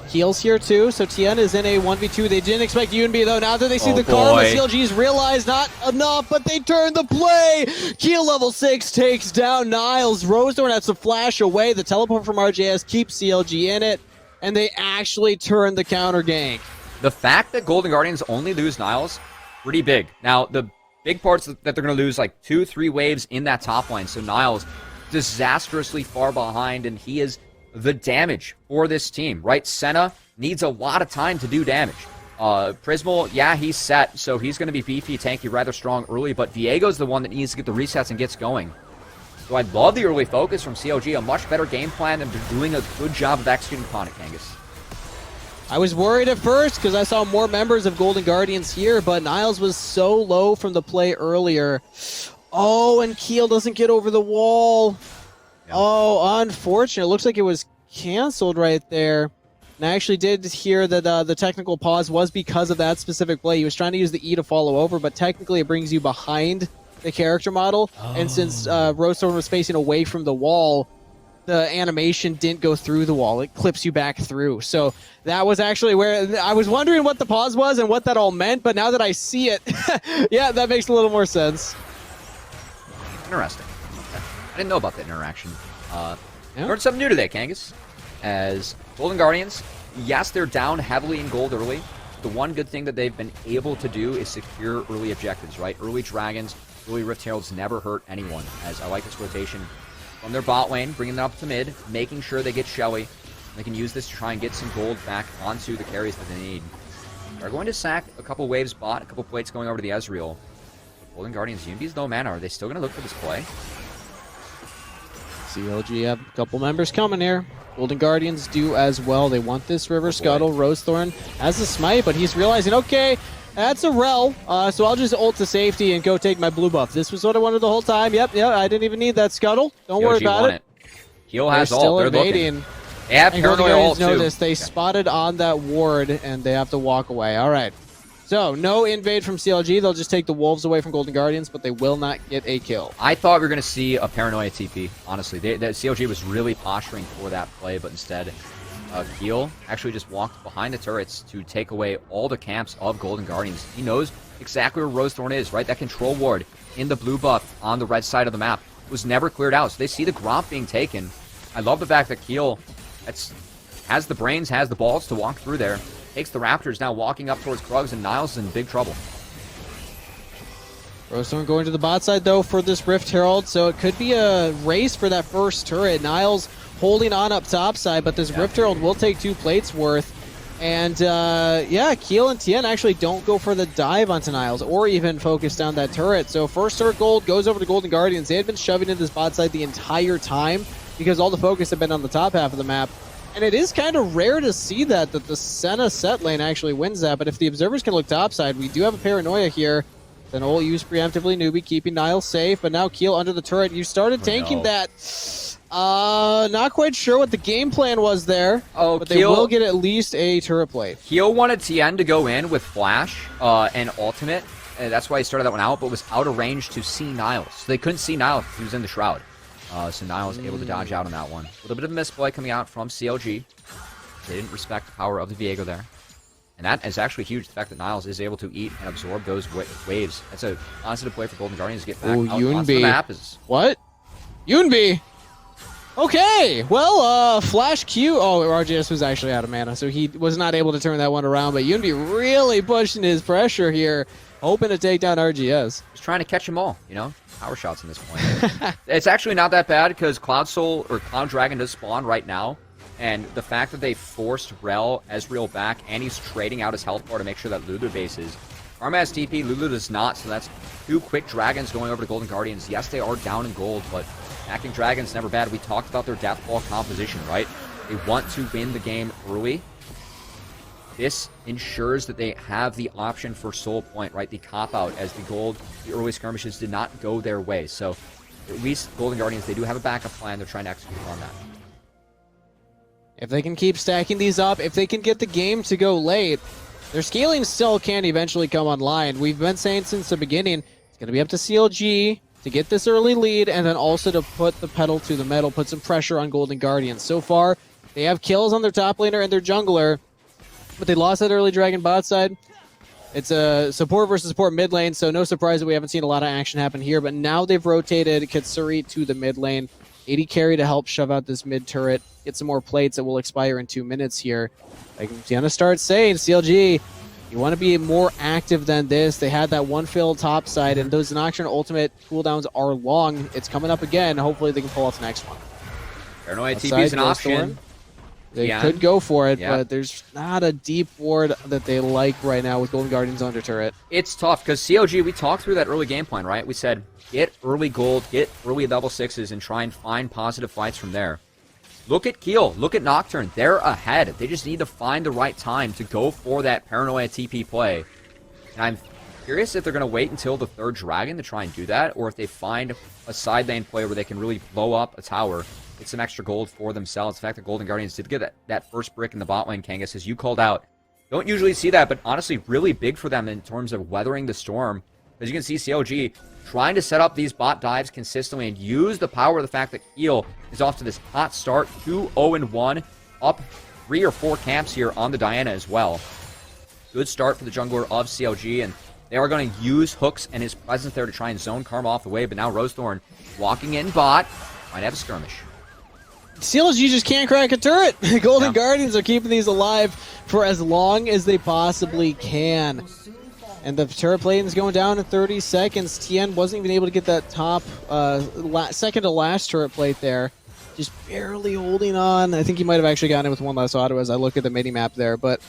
Heals here too, so Tien is in a 1v2. They didn't expect UNB though. Now that they see the karma, CLG's realized not enough, but they turn the play. Keel level 6 takes down Niles. Rosethorn has to flash away. The teleport from RJS keeps CLG in it, and they actually turn the counter gank. The fact that Golden Guardians only lose Niles, pretty big. Now, the big parts that they're going to lose like 2-3 waves in that top line. So Niles disastrously far behind, and he is the damage for this team, right? Senna needs a lot of time to do damage. Prismal, yeah, he's set, so he's going to be beefy, tanky, rather strong early, but Viego's the one that needs to get the resets and gets going. So I love the early focus from CLG, a much better game plan, and they're doing a good job of executing upon it, Kangas. I was worried at first because I saw more members of Golden Guardians here, but Niles was so low from the play earlier. Oh, and Keel doesn't get over the wall. Yeah. Oh, unfortunate. It looks like it was canceled right there. And I actually did hear that the technical pause was because of that specific play. He was trying to use the E to follow over, but technically it brings you behind the character model. Oh. And since Rosethorn was facing away from the wall, the animation didn't go through the wall. It clips you back through. So that was actually where I was wondering what the pause was and what that all meant, but now that I see it, yeah, that makes a little more sense. Interesting. I didn't know about that interaction. Learned something new today, Kangas. As Golden Guardians, yes, they're down heavily in gold early. The one good thing that they've been able to do is secure early objectives, right? Early Dragons, early Rift Heralds never hurt anyone. As I like this rotation from their bot lane, bringing them up to mid, making sure they get Shelly. They can use this to try and get some gold back onto the carries that they need. They're going to sack a couple waves bot, a couple plates going over to the Ezreal. Golden Guardians, UNB's low mana. Are they still going to look for this play? CLG have a couple members coming here. Golden Guardians do as well. They want this River Scuttle. Rosethorn has a smite, but he's realizing, okay, that's a rel, so I'll just ult to safety and go take my blue buff. This was what I wanted the whole time. Yep, I didn't even need that Scuttle. Don't worry about it. Heal has ult. Still invading. They have Paranoia ult too. Know this. They spotted on that ward, and they have to walk away. All right. So, no invade from CLG. They'll just take the Wolves away from Golden Guardians, but they will not get a kill. I thought we were going to see a Paranoia TP, honestly. CLG was really posturing for that play, but instead, Keel actually just walked behind the turrets to take away all the camps of Golden Guardians. He knows exactly where Rosethorn is, right? That control ward in the blue buff on the red side of the map was never cleared out, so they see the Gromp being taken. I love the fact that Keel has the brains, has the balls to walk through there. Takes the Raptors now walking up towards Krugs, and Niles is in big trouble. Rosethorn going to the bot side, though, for this Rift Herald, so it could be a race for that first turret. Niles holding on up top side, but this Rift Herald will take 2 plates worth. And, yeah, Keel and Tien actually don't go for the dive onto Niles or even focus down that turret. So first turret gold goes over to Golden Guardians. They had been shoving in this bot side the entire time because all the focus had been on the top half of the map. And it is kind of rare to see that the Senna set lane actually wins that. But if the observers can look topside, we do have a Paranoia here. Then ult used preemptively, Newbie keeping Niall safe, but now Keel under the turret. You started tanking that. Not quite sure what the game plan was there, but they will get at least a turret plate. Keel wanted Tien to go in with Flash and Ultimate, and that's why he started that one out, but was out of range to see Niles. So they couldn't see Niles because he was in the Shroud. So Niles was able to dodge out on that one. A little bit of a misplay coming out from CLG. They didn't respect the power of the Viego there. And that is actually huge, the fact that Niles is able to eat and absorb those waves. That's a positive play for Golden Guardians to get back out onto the map. What? Yunbi! Okay, well, Flash Q. Oh, RGS was actually out of mana, so he was not able to turn that one around. But Yunbi really pushing his pressure here, hoping to take down RGS. He's trying to catch them all, you know? Power shots in this point. It's actually not that bad because Cloud Soul or Cloud Dragon does spawn right now. And the fact that they forced Rel, Ezreal back, and he's trading out his health bar to make sure that Lulu bases. Karma has TP, Lulu does not, so that's 2 quick dragons going over to Golden Guardians. Yes, they are down in gold, but attacking dragons never bad. We talked about their death ball composition, right? They want to win the game early. This ensures that they have the option for soul point, right? The cop-out, as the early skirmishes did not go their way. So at least Golden Guardians, they do have a backup plan. They're trying to execute on that. If they can keep stacking these up, if they can get the game to go late, their scaling still can eventually come online. We've been saying since the beginning, it's going to be up to CLG to get this early lead, and then also to put the pedal to the metal, put some pressure on Golden Guardians. So far, they have kills on their top laner and their jungler, but they lost that early Dragon bot side. It's a support versus support mid lane, so no surprise that we haven't seen a lot of action happen here, but now they've rotated Katsuri to the mid lane. 80 carry to help shove out this mid turret, get some more plates that will expire in 2 minutes here. Like Tiana starts saying, CLG, you want to be more active than this. They had that one fill top side, and those Nocturne ultimate cooldowns are long. It's coming up again. Hopefully they can pull off the next one. Paranoia TP is an option. They could go for it, but there's not a deep ward that they like right now with Golden Guardians under turret. It's tough, because CLG, we talked through that early game plan, right? We said, get early gold, get early level 6s, and try and find positive fights from there. Look at Keel, look at Nocturne. They're ahead. They just need to find the right time to go for that Paranoia TP play. And I'm curious if they're going to wait until the 3rd Dragon to try and do that, or if they find a side lane play where they can really blow up a tower, get some extra gold for themselves. The fact that Golden Guardians did get that first brick in the bot lane, Kangas, as you called out. Don't usually see that, but honestly, really big for them in terms of weathering the storm. As you can see, CLG trying to set up these bot dives consistently and use the power of the fact that Keel is off to this hot start, 2-0-1, up 3 or 4 camps here on the Diana as well. Good start for the jungler of CLG, and they are going to use Hooks and his presence there to try and zone Karma off the way, but now Rosethorn walking in bot, might have a skirmish. CLG just can't crack a turret. Golden Guardians are keeping these alive for as long as they possibly can. And the turret plate is going down in 30 seconds. Tien wasn't even able to get that top, second to last turret plate there. Just barely holding on. I think he might have actually gotten it with one less auto as I look at the mini-map there. But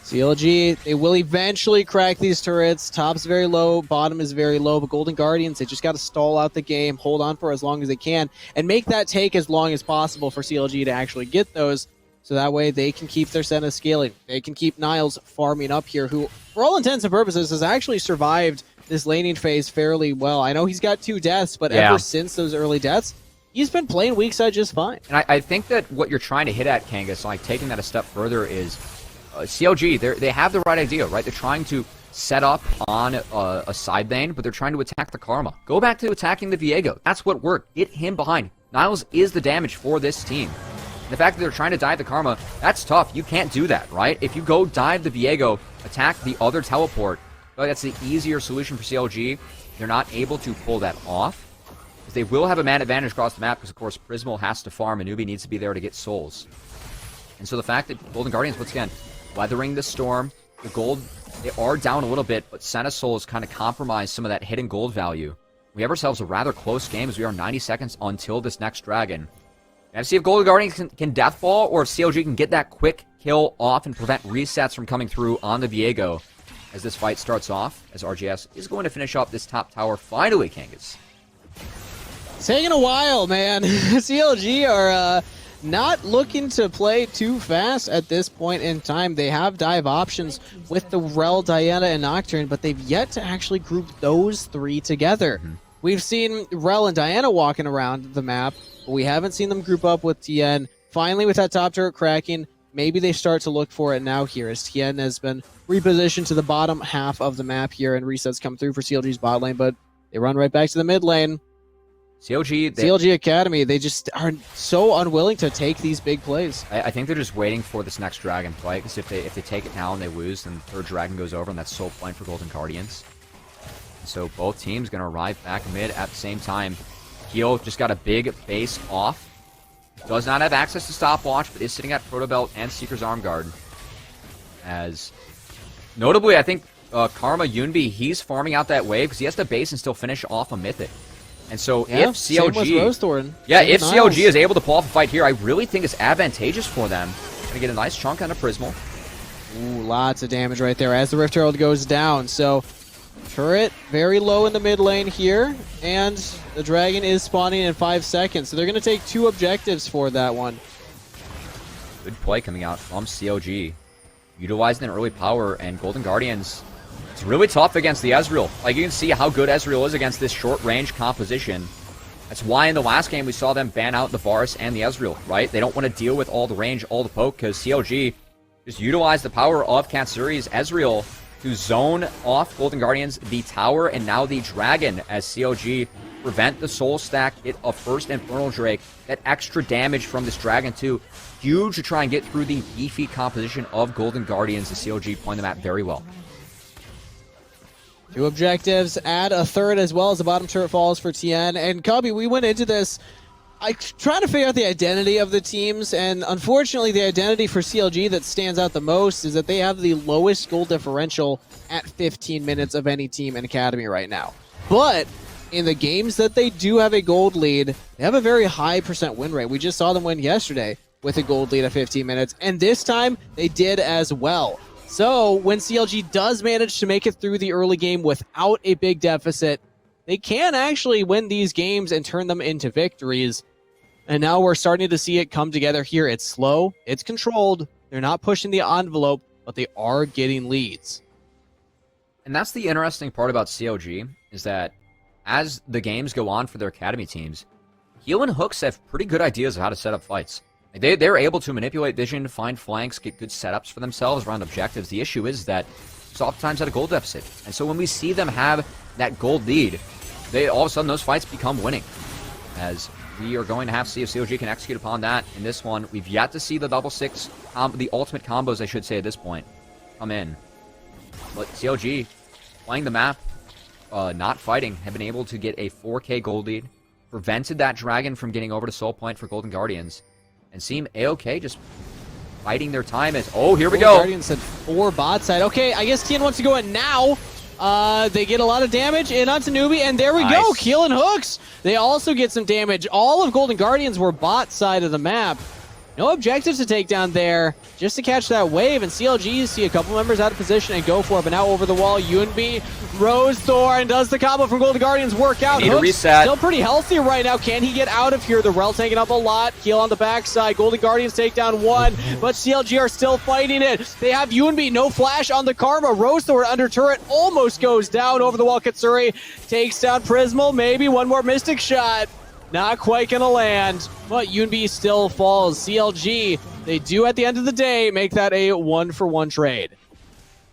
CLG, they will eventually crack these turrets. Top's very low, bottom is very low. But Golden Guardians, they just got to stall out the game, hold on for as long as they can, and make that take as long as possible for CLG to actually get those. So that way they can keep their Senna scaling. They can keep Niles farming up here, who, for all intents and purposes, has actually survived this laning phase fairly well. I know he's got 2 deaths, but ever since those early deaths, he's been playing weak side just fine. And I think that what you're trying to hit at, Kangas, like taking that a step further, is CLG, they have the right idea, right? They're trying to set up on a side lane, but they're trying to attack the Karma. Go back to attacking the Viego. That's what worked. Get him behind. Niles is the damage for this team. The fact that they're trying to dive the Karma, that's tough. You can't do that, right? If you go dive the Viego, attack the other teleport, well, that's the easier solution for CLG. They're not able to pull that off, because they will have a man advantage across the map, because, of course, Prismal has to farm, and Newbie needs to be there to get souls. And so the fact that Golden Guardians, once again, weathering the storm, the gold, they are down a little bit, but Senna Souls kind of compromise some of that hidden gold value. We have ourselves a rather close game, as we are 90 seconds until this next dragon. And see if Golden Guardians can deathball, or if CLG can get that quick kill off and prevent resets from coming through on the Viego as this fight starts off, as RGS is going to finish up this top tower finally, Kangas. It's taking a while, man. CLG are not looking to play too fast at this point in time. They have dive options with the Rel, Diana, and Nocturne, but they've yet to actually group those three together. We've seen Rel and Diana walking around the map, but we haven't seen them group up with Tien. Finally, with that top turret cracking, maybe they start to look for it now here, as Tien has been repositioned to the bottom half of the map here, and resets come through for CLG's bot lane, but they run right back to the mid lane. CLG Academy, they just are so unwilling to take these big plays. I think they're just waiting for this next dragon play, because if they take it now and they lose, then the third dragon goes over, and that's sole point for Golden Guardians. So both teams going to arrive back mid at the same time. Heal just got a big base off. Does not have access to stopwatch, but is sitting at Protobelt and Seeker's Arm Guard. As notably, I think Karma Yunbi, he's farming out that wave because he has to base and still finish off a Mythic. And so if CLG, if CLG is able to pull off a fight here, I really think it's advantageous for them. Gonna get a nice chunk on a Prismal. Ooh, lots of damage right there as the Rift Herald goes down. So turret very low in the mid lane here, and the dragon is spawning in 5 seconds. So they're gonna take 2 objectives for that one. Good play coming out from CLG, utilizing an early power, and Golden Guardians. It's really tough against the Ezreal. Like, you can see how good Ezreal is against this short-range composition. That's why in the last game we saw them ban out the Varus and the Ezreal, right? They don't want to deal with all the range, all the poke, because CLG just utilized the power of Katsuri's Ezreal to zone off Golden Guardians, the tower, and now the dragon, as CLG prevent the soul stack, hit a first Infernal Drake. That extra damage from this dragon, too, huge to try and get through the beefy composition of Golden Guardians. The CLG playing the map very well. 2 objectives, add a third as well as the bottom turret falls for Tien. And Cubby, we went into this trying to figure out the identity of the teams, and unfortunately the identity for CLG that stands out the most is that they have the lowest goal differential at 15 minutes of any team in Academy right now. But in the games that they do have a gold lead, they have a very high % win rate. We just saw them win yesterday with a gold lead at 15 minutes, and this time they did as well. So when CLG does manage to make it through the early game without a big deficit, they can actually win these games and turn them into victories. And now we're starting to see it come together here. It's slow, it's controlled, they're not pushing the envelope, but they are getting leads. And that's the interesting part about CLG, is that as the games go on for their Academy teams, Heal and Hooks have pretty good ideas of how to set up fights. They're able to manipulate vision, find flanks, get good setups for themselves around objectives. The issue is that it's oftentimes at a gold deficit. And so when we see them have that gold lead, all of a sudden those fights become winning. As we are going to have to see if CLG can execute upon that in this one. We've yet to see the level 6, the ultimate combos, I should say, at this point, come in. But CLG, playing the map, not fighting, have been able to get a 4K gold lead, prevented that dragon from getting over to Soul Point for Golden Guardians, and seem A-OK, just fighting their time as... Oh, here we go! Guardians said 4 bot side. Okay, I guess Tien wants to go in now. They get a lot of damage in onto Newbie, and there we go! Keel and Hooks! They also get some damage. All of Golden Guardians were bot side of the map. No objectives to take down there, just to catch that wave, and CLG see a couple members out of position and go for it, but now over the wall, Yunbi, Rose Thorn does the combo from Golden Guardians work out. Need a reset. Still pretty healthy right now. Can he get out of here? The Rel taking up a lot. Heal on the backside. Golden Guardians take down 1, but CLG are still fighting it. They have Yunbi, no flash on the Karma. Rose Thorn under turret almost goes down over the wall. Katsuri takes down Prismal. Maybe one more Mystic shot. Not quite gonna land, but Yunbi still falls. CLG, they do at the end of the day make that a 1-for-1 trade.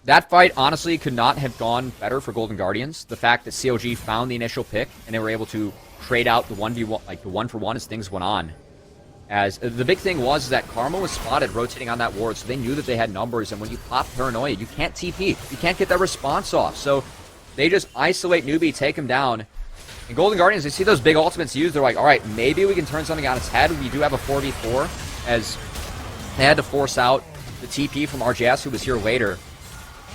That fight, honestly, could not have gone better for Golden Guardians. The fact that CLG found the initial pick and they were able to trade out the 1v1, like the 1-for-1 as things went on. As the big thing was that Karma was spotted rotating on that ward, so they knew that they had numbers, and when you pop Paranoia, you can't TP. You can't get that response off. So they just isolate Newbie, take him down. And Golden Guardians, they see those big ultimates used, they're like, alright, maybe we can turn something on its head. We do have a 4v4, as they had to force out the TP from RGS, who was here later.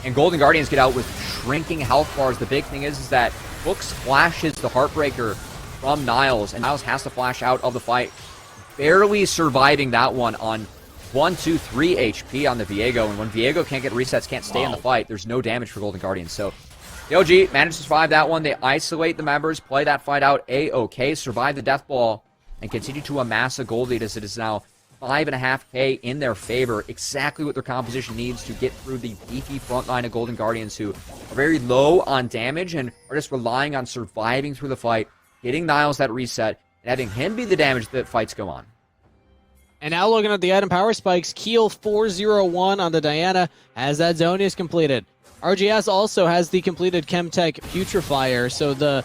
And Golden Guardians get out with shrinking health bars. The big thing is that Hooks flashes the Heartbreaker from Niles, and Niles has to flash out of the fight, barely surviving that one on 1, 2, 3 HP on the Viego. And when Viego can't get resets, can't stay in the fight, there's no damage for Golden Guardians. So CLG managed to survive that one. They isolate the members, play that fight out A-OK, survive the death ball, and continue to amass a gold lead as it is now 5.5k in their favor. Exactly what their composition needs to get through the beefy front line of Golden Guardians, who are very low on damage and are just relying on surviving through the fight, getting Niles that reset, and having him be the damage that fights go on. And now looking at the item power spikes, Keel 401 on the Diana as that Zonius completed. RGS also has the completed Chemtech Putrefier, so the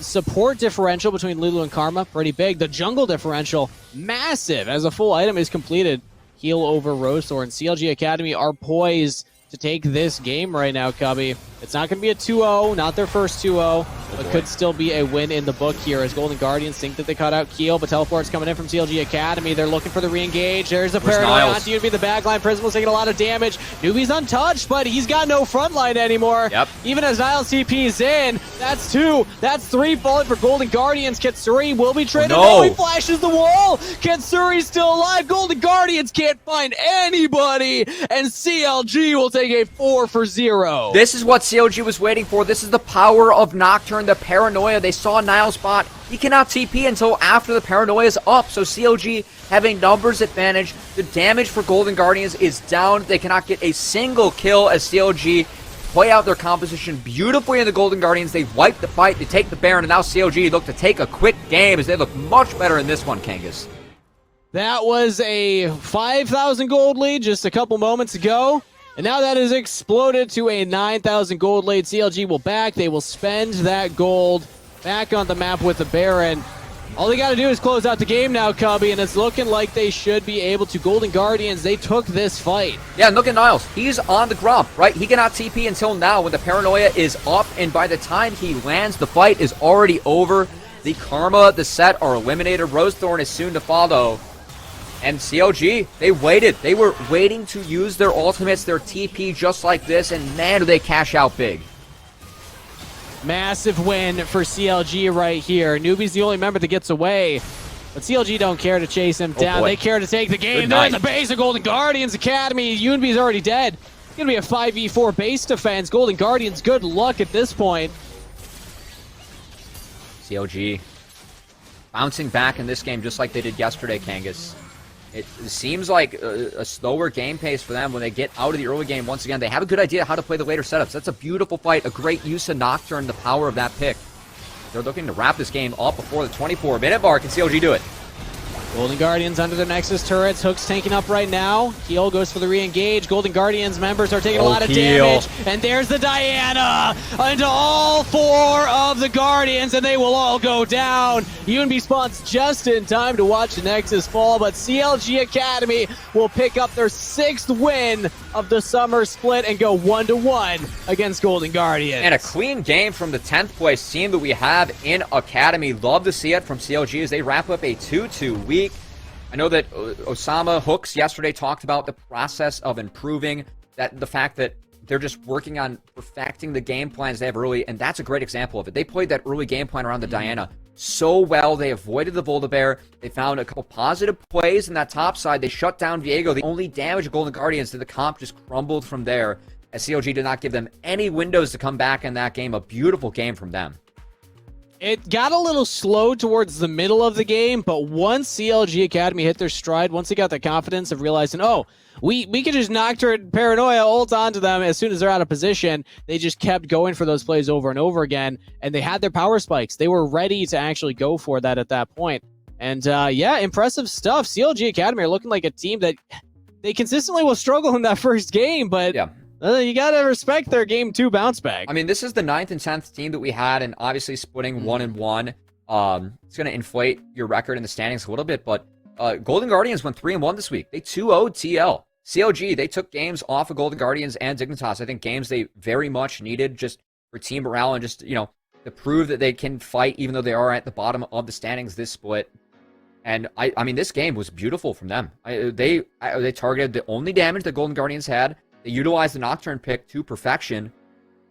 support differential between Lulu and Karma, pretty big. The jungle differential, massive, as a full item is completed. Keel over Rosethorn. CLG Academy are poised to take this game right now, Cubby. It's not going to be a 2-0, not their first 2-0, but could still be a win in the book here as Golden Guardians think that they cut out Keel, but Teleport's coming in from CLG Academy. They're looking for the re-engage. There's a Paranoia onto UNB, the backline. Prism was taking a lot of damage. Newbie's untouched, but he's got no front line anymore. Yep. Even as Niles TP's in, that's 2, that's 3 falling for Golden Guardians. Katsuri will be traded. Oh, no. He flashes the wall. Katsuri's still alive. Golden Guardians can't find anybody, and CLG will take a 4-for-0. This is what CLG was waiting for. This is the power of Nocturne, the Paranoia. They saw Niles bot. He cannot TP until after the Paranoia is up. So CLG having numbers advantage. The damage for Golden Guardians is down. They cannot get a single kill as CLG play out their composition beautifully in the Golden Guardians. They wipe the fight. They take the Baron. And now CLG look to take a quick game as they look much better in this one, Kangas. That was a 5,000 gold lead just a couple moments ago. And now that has exploded to a 9,000 gold lead. CLG will back. They will spend that gold back on the map with the Baron. All they got to do is close out the game now, Cubby, and it's looking like they should be able to. Golden Guardians, they took this fight. Yeah, and look at Niles. He's on the grump, right? He cannot TP until now when the Paranoia is up, and by the time he lands, the fight is already over. The Karma, the Set are eliminated. Rosethorn is soon to follow. And CLG, they waited. They were waiting to use their ultimates, their TP just like this, and man, do they cash out big. Massive win for CLG right here. Newbie's the only member that gets away, but CLG don't care to chase him down. Boy. They care to take the game. They're in the base of Golden Guardians Academy. UNB's already dead. It's going to be a 5v4 base defense. Golden Guardians, good luck at this point. CLG bouncing back in this game just like they did yesterday, Kangas. It seems like a slower game pace for them when they get out of the early game. Once again, they have a good idea how to play the later setups. That's a beautiful fight, a great use of Nocturne, the power of that pick. They're looking to wrap this game up before the 24-minute mark. Can CLG do it? Golden Guardians under their Nexus turrets. Hook's tanking up right now. Keel goes for the re-engage. Golden Guardians members are taking a lot of damage. And there's the Diana into all 4 of the Guardians, and they will all go down. UNB spawns just in time to watch the Nexus fall, but CLG Academy will pick up their 6th win of the summer split and go 1-1 against Golden Guardians. And a clean game from the 10th place team that we have in Academy. Love to see it from CLG as they wrap up a 2-2 week. I know that Osama Hooks yesterday talked about the process of improving, that the fact that they're just working on perfecting the game plans they have early, and that's a great example of it. They played that early game plan around the Diana so well. They avoided the Volta-Bear. They found a couple positive plays in that top side. They shut down Viego. The only damage of Golden Guardians to the comp just crumbled from there, as CLG did not give them any windows to come back in that game. A beautiful game from them. It got a little slow towards the middle of the game, but once CLG Academy hit their stride, once they got the confidence of realizing, oh, we could just Nocturne Paranoia ult onto them as soon as they're out of position, they just kept going for those plays over and over again, and they had their power spikes. They were ready to actually go for that at that point. And yeah, impressive stuff. CLG Academy are looking like a team that they consistently will struggle in that first game, but yeah. You got to respect their game 2 bounce back. I mean, this is the 9th and 10th team that we had, and obviously splitting 1-1. It's going to inflate your record in the standings a little bit, but Golden Guardians went 3-1 this week. They 2-0'd TL. CLG, they took games off of Golden Guardians and Dignitas. I think games they very much needed just for team morale and just, you know, to prove that they can fight even though they are at the bottom of the standings this split. And I mean, this game was beautiful from them. They targeted the only damage that Golden Guardians had. They utilized the Nocturne pick to perfection.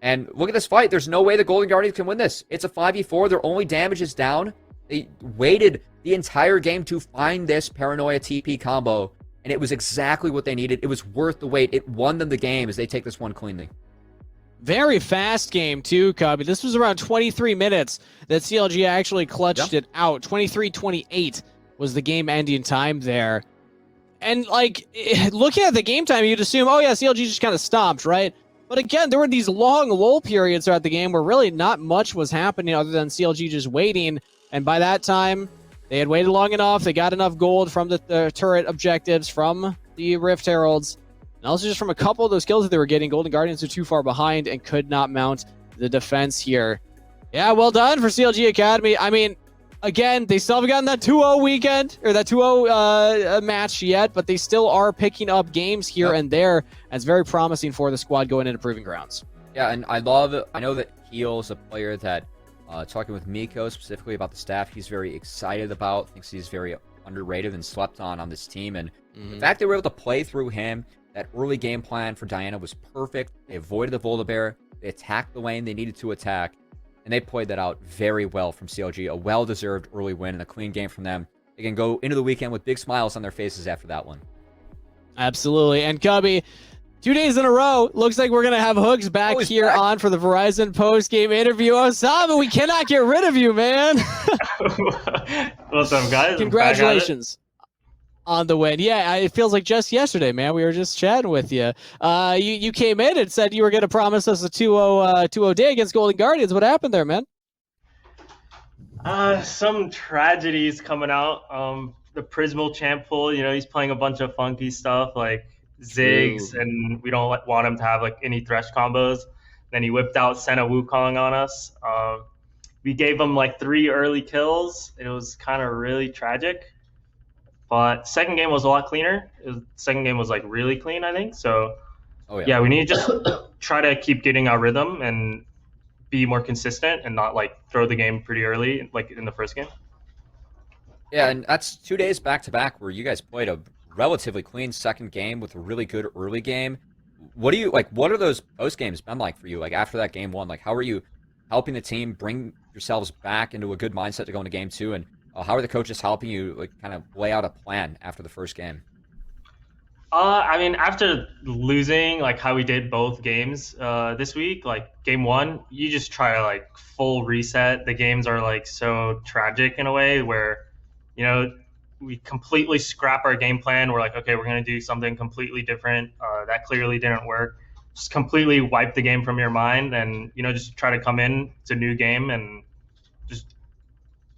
And look at this fight. There's no way the Golden Guardians can win this. It's a 5v4. Their only damage is down. They waited the entire game to find this Paranoia TP combo, and it was exactly what they needed. It was worth the wait. It won them the game as they take this one cleanly. Very fast game, too, Cubby. This was around 23 minutes that CLG actually clutched it out. 23-28 was the game ending time there. And like looking at the game time, you'd assume, oh yeah, CLG just kind of stopped, right? But again, there were these long lull periods throughout the game where really not much was happening other than CLG just waiting. And by that time, they had waited long enough. They got enough gold from the turret objectives, from the Rift Heralds, and also just from a couple of those kills that they were getting. Golden Guardians are too far behind and could not mount the defense here. Yeah, well done for CLG Academy. I mean, again, they still haven't gotten that 2-0 weekend or that 2-0 match yet, but they still are picking up games here and there. That's very promising for the squad going into Proving Grounds. Yeah, and I know that Heel's a player that, talking with Miko specifically about the staff, he's very excited about, thinks he's very underrated and slept on this team. And the fact they were able to play through him, that early game plan for Diana was perfect. They avoided the Volibear. They attacked the lane they needed to attack. And they played that out very well from CLG. A well-deserved early win and a clean game from them. They can go into the weekend with big smiles on their faces after that one. Absolutely. And Cubby, 2 days in a row, looks like we're going to have Hooks back here on for the Verizon post-game interview. Osama, we cannot get rid of you, man. What's up, guys? Congratulations on the win. Yeah, it feels like just yesterday, man. We were just chatting with you. You came in and said you were going to promise us a 2-0 day against Golden Guardians. What happened there, man? Some tragedies coming out. The Prismal champ pool, he's playing a bunch of funky stuff like Ziggs, and we don't want him to have like any Thresh combos. Then he whipped out Senna Wukong on us. We gave him like 3 early kills. It was kind of really tragic. But second game was a lot cleaner. Second game was like really clean, I think. So, yeah, we need to just try to keep getting our rhythm and be more consistent and not like throw the game pretty early, like in the first game. Yeah, and that's 2 days back to back where you guys played a relatively clean second game with a really good early game. What are those post games been like for you? Like after that game one, like how are you helping the team bring yourselves back into a good mindset to go into game two, and how are the coaches helping you like kind of lay out a plan after the first game? I mean, after losing like how we did both games this week, like game one, you just try to like full reset. The games are like so tragic in a way where, we completely scrap our game plan. We're like, okay, we're going to do something completely different. That clearly didn't work. Just completely wipe the game from your mind and, just try to come in. It's a new game and just,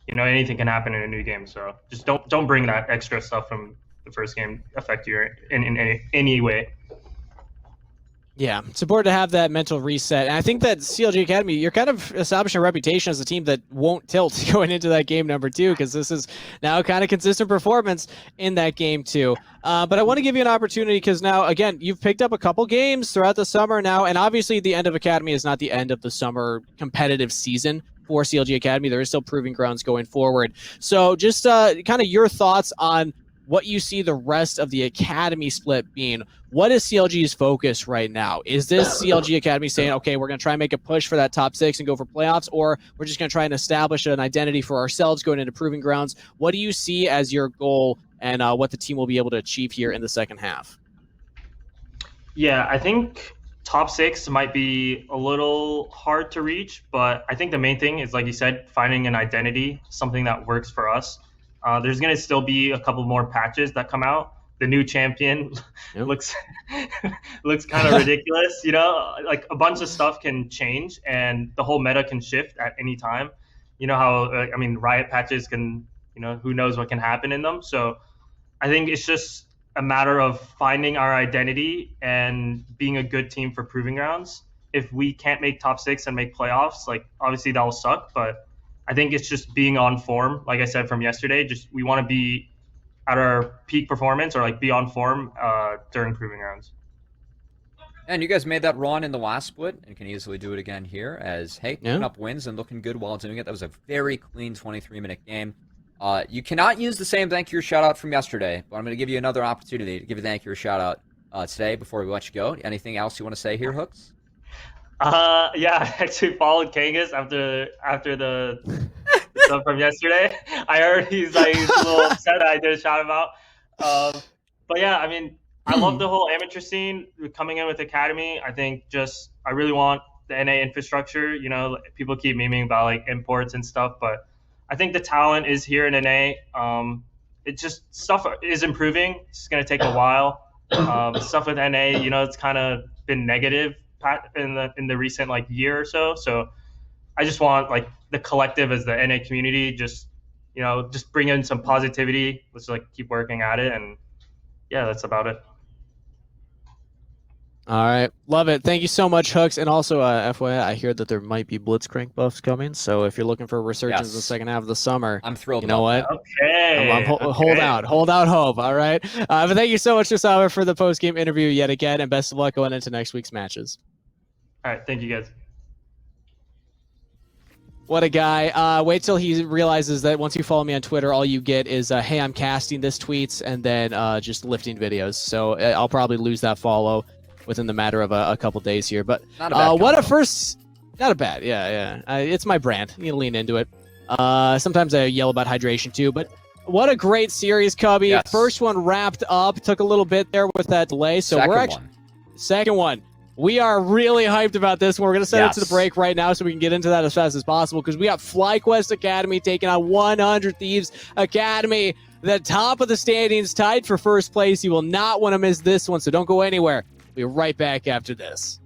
anything can happen in a new game. So just don't bring that extra stuff from the first game affect you in any way. Yeah, it's important to have that mental reset. And I think that CLG Academy, you're kind of establishing a reputation as a team that won't tilt going into that game number 2, because this is now kind of consistent performance in that game too. But I want to give you an opportunity because now, again, you've picked up a couple games throughout the summer now, and obviously the end of Academy is not the end of the summer competitive season for CLG Academy. There is still proving grounds going forward. So just kind of your thoughts on what you see the rest of the Academy split being. What is CLG's focus right now? Is this CLG Academy saying, okay, we're going to try and make a push for that top 6 and go for playoffs, or we're just going to try and establish an identity for ourselves going into proving grounds? What do you see as your goal and what the team will be able to achieve here in the second half? Yeah, I think top 6 might be a little hard to reach, but I think the main thing is, like you said, finding an identity, something that works for us. There's going to still be a couple more patches that come out. The new champion looks kind of ridiculous, like a bunch of stuff can change and the whole meta can shift at any time. You know how, Riot patches can, who knows what can happen in them. So I think it's just a matter of finding our identity and being a good team for proving grounds. If we can't make top 6 and make playoffs, like obviously that will suck, but I think it's just being on form. Like I said from yesterday, just we want to be at our peak performance or like be on form during proving rounds. And you guys made that run in the last split and can easily do it again here as, hey, picking up wins and looking good while doing it. That was a very clean 23-minute game. You cannot use the same thank you or shout out from yesterday, but I'm going to give you another opportunity to give a thank you or shout out today before we let you go. Anything else you want to say here, Hooks? Yeah, I actually followed Kangas after the stuff from yesterday. I heard he's a little upset I did a shout him out. But yeah, I love the whole amateur scene coming in with Academy. I think I really want the NA infrastructure. People keep memeing about like imports and stuff, but I think the talent is here in NA. it's just stuff is improving. It's going to take a while. Stuff with NA, it's kind of been negative in the recent like year or so. So I just want like the collective as the NA community, just just bring in some positivity. Let's like keep working at it, and yeah, that's about it. All right, love it. Thank you so much, Hooks. And also, FYI, I hear that there might be Blitzcrank buffs coming. So if you're looking for a resurgence in the second half of the summer, I'm thrilled. You know what? Okay. Hold out hope. All right. But thank you so much, Osama, for the post game interview yet again, and best of luck going into next week's matches. All right, thank you guys. What a guy. Wait till he realizes that once you follow me on Twitter, all you get is, hey, I'm casting this tweets, and then just lifting videos. So I'll probably lose that follow within the matter of a couple days here. But Not a bad what a combo. first. Not a bad. Yeah. It's my brand. You need to lean into it. Sometimes I yell about hydration too, but what a great series, Cubby. Yes. First one wrapped up. Took a little bit there with that delay. So Second we're actually. one. Second one. We are really hyped about this one. We're going to send it to the Yes. break right now so we can get into that as fast as possible because we got FlyQuest Academy taking on 100 Thieves Academy. The top of the standings tied for first place. You will not want to miss this one, so don't go anywhere. We'll be right back after this.